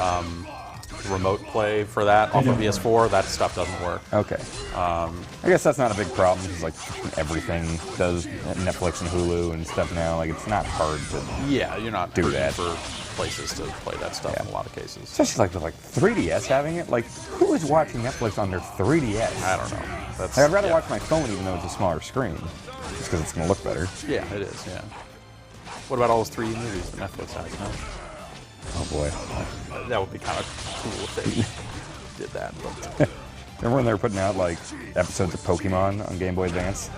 remote play for that off of PS4. That stuff doesn't work. Okay. I guess that's not a big problem because like everything does Netflix and Hulu and stuff now. Like it's not hard to. Yeah, you're not do that for places to play that stuff in a lot of cases. Especially like with like 3DS having it. Like who is watching Netflix on their 3DS? I don't know. Like, I'd rather watch my phone even though it's a smaller screen, just because it's going to look better. Yeah, it is. Yeah. What about all those 3D movies that Netflix has? No? Oh boy. That would be kind of cool if they did that. But. Remember when they were putting out like episodes of Pokemon on Game Boy Advance?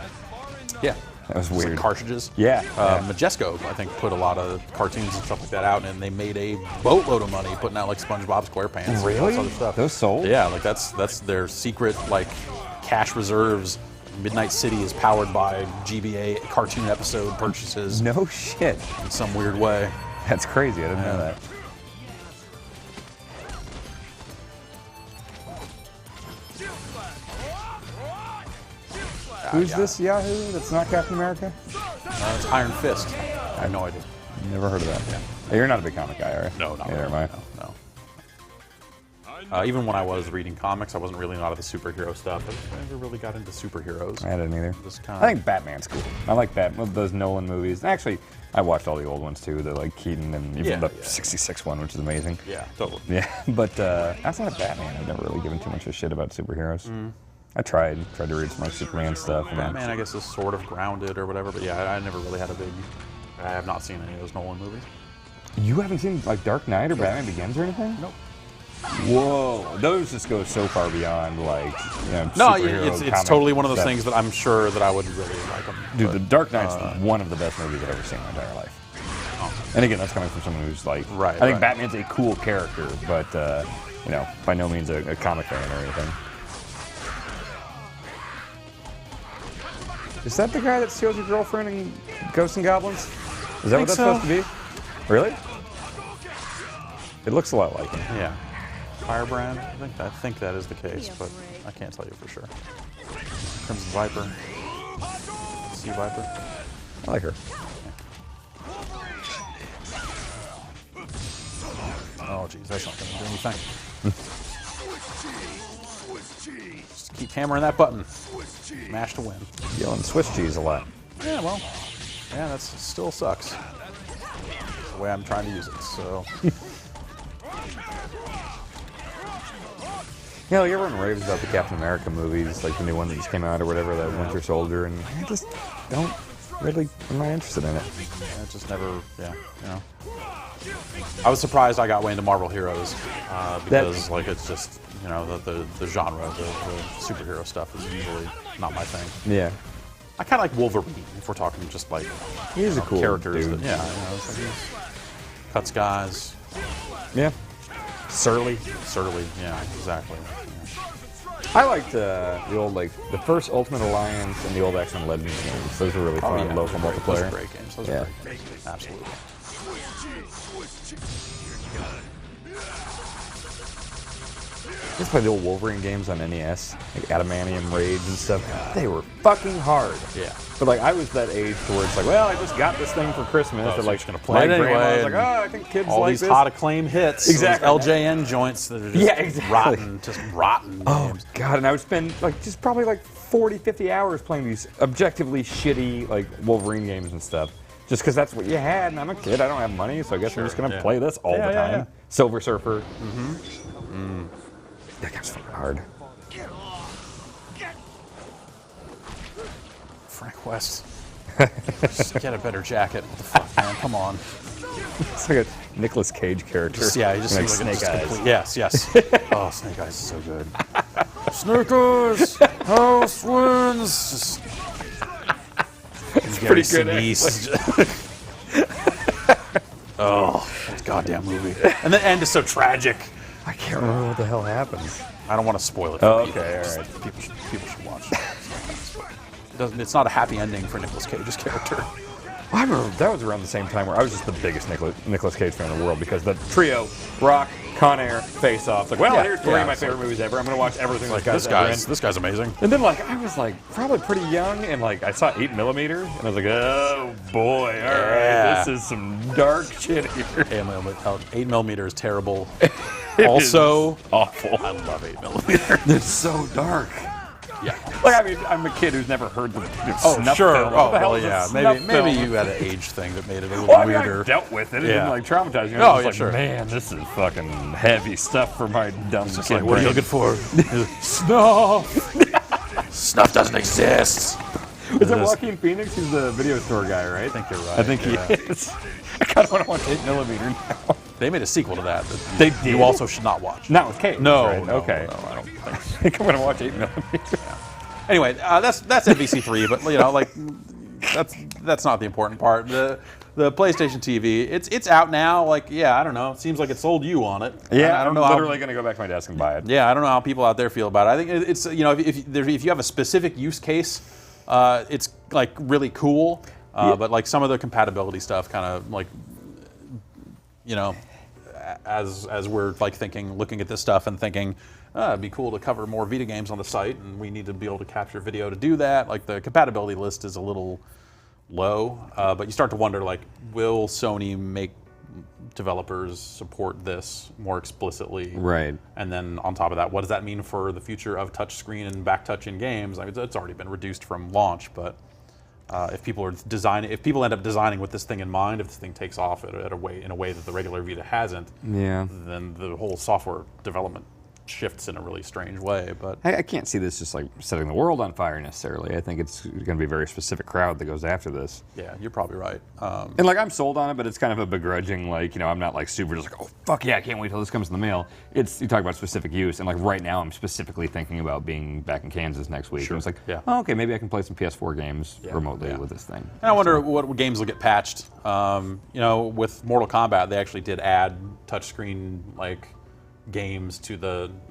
Yeah. That was Like weird. cartridges. Yeah. Majesco, I think, put a lot of cartoons and stuff like that out, and they made a boatload of money putting out like SpongeBob SquarePants and all Really? this other stuff. Those sold? Yeah, like that's their secret like cash reserves. Midnight City is powered by GBA cartoon episode purchases. No shit. In some weird way. That's crazy. I didn't know that. Who's this Yahoo that's not Captain America? It's Iron Fist. I have no idea. Never heard of that. Yeah. Hey, you're not a big comic guy, are you? No, not Neither really. am I. No. Even when I was reading comics, I wasn't really a lot of the superhero stuff. I never really got into superheroes. I didn't either. Just I think Batman's cool. I like those Nolan movies. Actually, I watched all the old ones too, the like Keaton and even the 66 one, which is amazing. Yeah, totally. Yeah, but outside of Batman, I've never really given too much of a shit about superheroes. I tried to read some like Superman stuff. Batman, I guess, is sort of grounded or whatever, but yeah, I never really had a big. I have not seen any of those Nolan movies. You haven't seen like Dark Knight or Batman Begins or anything? Nope. Whoa, those just go so far beyond like No, superhero it's comic totally one of those stuff. things that I'm sure that I would really like them. Dude, The Dark Knight's one of the best movies I've ever seen in my entire life. And again, that's coming from someone who's like, I think Batman's a cool character, but by no means a comic fan or anything. Is that the guy that steals your girlfriend in Ghosts and Goblins? Is that what that's supposed to be? Really? It looks a lot like him. Yeah. Firebrand? I think that is the case, but I can't tell you for sure. Crimson Viper. Sea Viper. I like her. Oh, geez, that's not going to do anything. Just keep hammering that button. Smash to win. Yelling Swiss cheese a lot. Yeah, well, yeah, that still sucks. That's the way I'm trying to use it, so. You know, everyone raves about the Captain America movies, like the new one that just came out or whatever, that Winter Soldier, and I just don't really, I'm not interested in it. It just never, I was surprised I got way into Marvel Heroes because, like, it's just, the genre, the superhero stuff is usually not my thing. Yeah. I kind of like Wolverine, if we're talking just like he's a cool characters. dude. It's like cuts guys. Yeah. Surly, yeah, exactly. I liked the old, like, the first Ultimate Alliance and the old X-Men Legends games. Those were really fun, local multiplayer. Those are great games. Those are great games. Absolutely. just play the old Wolverine games on NES, like Adamantium Rage and stuff. They were fucking hard. Yeah. But like I was that age to where it's like, well, I just got this thing for Christmas. Oh, and so like you're gonna play my it grandma anyway, was like, oh, I think kids all like these this. hot acclaim hits. Exactly. Those LJN joints that are just rotten, just rotten games. God, and I would spend like just probably like 40, 50 hours playing these objectively shitty like Wolverine games and stuff. Just because that's what you had, and I'm a kid, I don't have money, so I guess I'm just gonna play this all the time. Silver Surfer. That game's fucking hard. Frank West. Just get a better jacket. What the fuck, man? Come on. It's like a Nicolas Cage character. He just like seems like Snake Eyes. complete, yes. Oh, Snake Eyes is so good. Snake Eyes! House wins! Just, It's pretty good, Oh, that goddamn movie. And the end is so tragic. I can't remember what the hell happens. I don't want to spoil it for Oh, people. okay, all Just right. People should watch it. It's not a happy ending for Nicolas Cage's character. I remember that was around the same time where I was just the biggest Nicolas Cage fan in the world because the trio, Rock, Con Air, Face Off. Like, well, here's three of my favorite movies ever. I'm going to watch everything Like, this guy's ever in. this guy's amazing. And then, like, I was, like, probably pretty young, and, like, I saw 8mm, and I was like, oh, boy, all right, this is some dark shit here. 8mm is terrible. It Also, is awful. I love 8mm. It's so dark. Yeah. Like, I mean, I'm a kid who's never heard the snuff sure. film. Oh, What the hell well, is a yeah. snuff Maybe film? you had an age thing that made it a little Well, I mean, weirder. I dealt with it. It Yeah. didn't, like, traumatize me. I Oh, was yeah, just sure. like, man, this is fucking heavy stuff for my dumb It's just kid like, what are you brain. looking for? Snuff! Snuff doesn't exist! Is that Joaquin Phoenix? He's the video store guy, right? I think you're right. I think he is. I kind of want to watch 8mm now. They made a sequel to that. They did? You also should not watch. Not with Cage. No, right? no, Okay. no, I don't think so. I think I'm going to watch 8mm. Anyway, that's NBC3, but you know, like that's not the important part. The PlayStation TV, it's out now. Like, yeah, I don't know. It seems like it sold you on it. Yeah, I don't know. I'm literally going to go back to my desk and buy it. Yeah, I don't know how people out there feel about it. I think it's you know if you have a specific use case, it's like really cool. But like some of the compatibility stuff, kind of like you know, as we're like looking at this stuff and thinking. It'd be cool to cover more Vita games on the site, and we need to be able to capture video to do that. Like the compatibility list is a little low, but you start to wonder, like, will Sony make developers support this more explicitly? Right. And then on top of that, what does that mean for the future of touchscreen and backtouch in games? I mean, it's already been reduced from launch, but if people end up designing with this thing in mind, if this thing takes off in a way that the regular Vita hasn't, then the whole software development shifts in a really strange way. But I can't see this just like setting the world on fire necessarily. I think it's going to be a very specific crowd that goes after this. Yeah, you're probably right. And like I'm sold on it, but it's kind of a begrudging, like, you know, I'm not like super just like, oh fuck yeah, I can't wait till this comes in the mail. It's, you talk about specific use, and like right now I'm specifically thinking about being back in Kansas next week. Sure. And it's like, Yeah. oh, okay, maybe I can play some PS4 games remotely with this thing. And I wonder what games will get patched. You know, with Mortal Kombat, they actually did add touchscreen like games to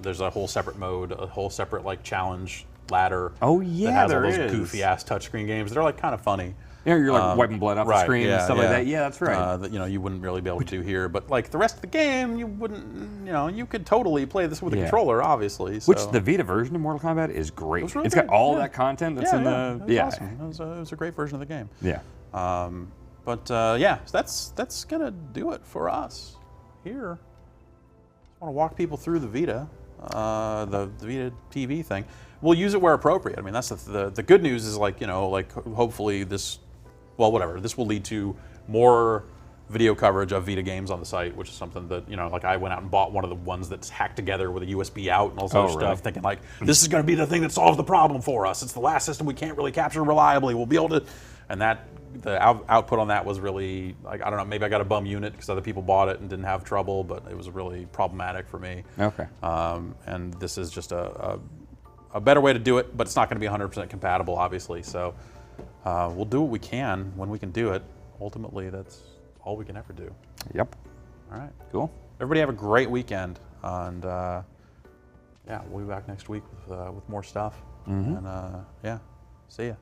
there's a whole separate mode, a whole separate like challenge ladder. Oh yeah, that has there all those is. goofy ass touchscreen games. They're like kind of funny. Yeah, you're like wiping blood off the screen and stuff like that. Yeah, that's right. That you know you wouldn't really be able to do here, but like the rest of the game, you wouldn't. You know, you could totally play this with a controller, obviously. So. Which the Vita version of Mortal Kombat is great. It's really It's got good. all that content that's in It the was awesome. It was a great version of the game. Yeah. But yeah, so that's gonna do it for us here. I want to walk people through the Vita, the Vita TV thing. We'll use it where appropriate. I mean, that's the good news is like, you know, like hopefully this, well, whatever, this will lead to more video coverage of Vita games on the site, which is something that, you know, like I went out and bought one of the ones that's hacked together with a USB out and all sorts of stuff, thinking like, this is going to be the thing that solves the problem for us. It's the last system we can't really capture reliably. We'll be able to, and that, the output on that was really, like, I don't know, maybe I got a bum unit because other people bought it and didn't have trouble, but it was really problematic for me. Okay. And this is just a better way to do it, but it's not going to be 100% compatible, obviously. So we'll do what we can when we can do it. Ultimately, that's all we can ever do. Yep. All right. Cool. Everybody have a great weekend. And yeah, we'll be back next week with more stuff. And yeah, see ya.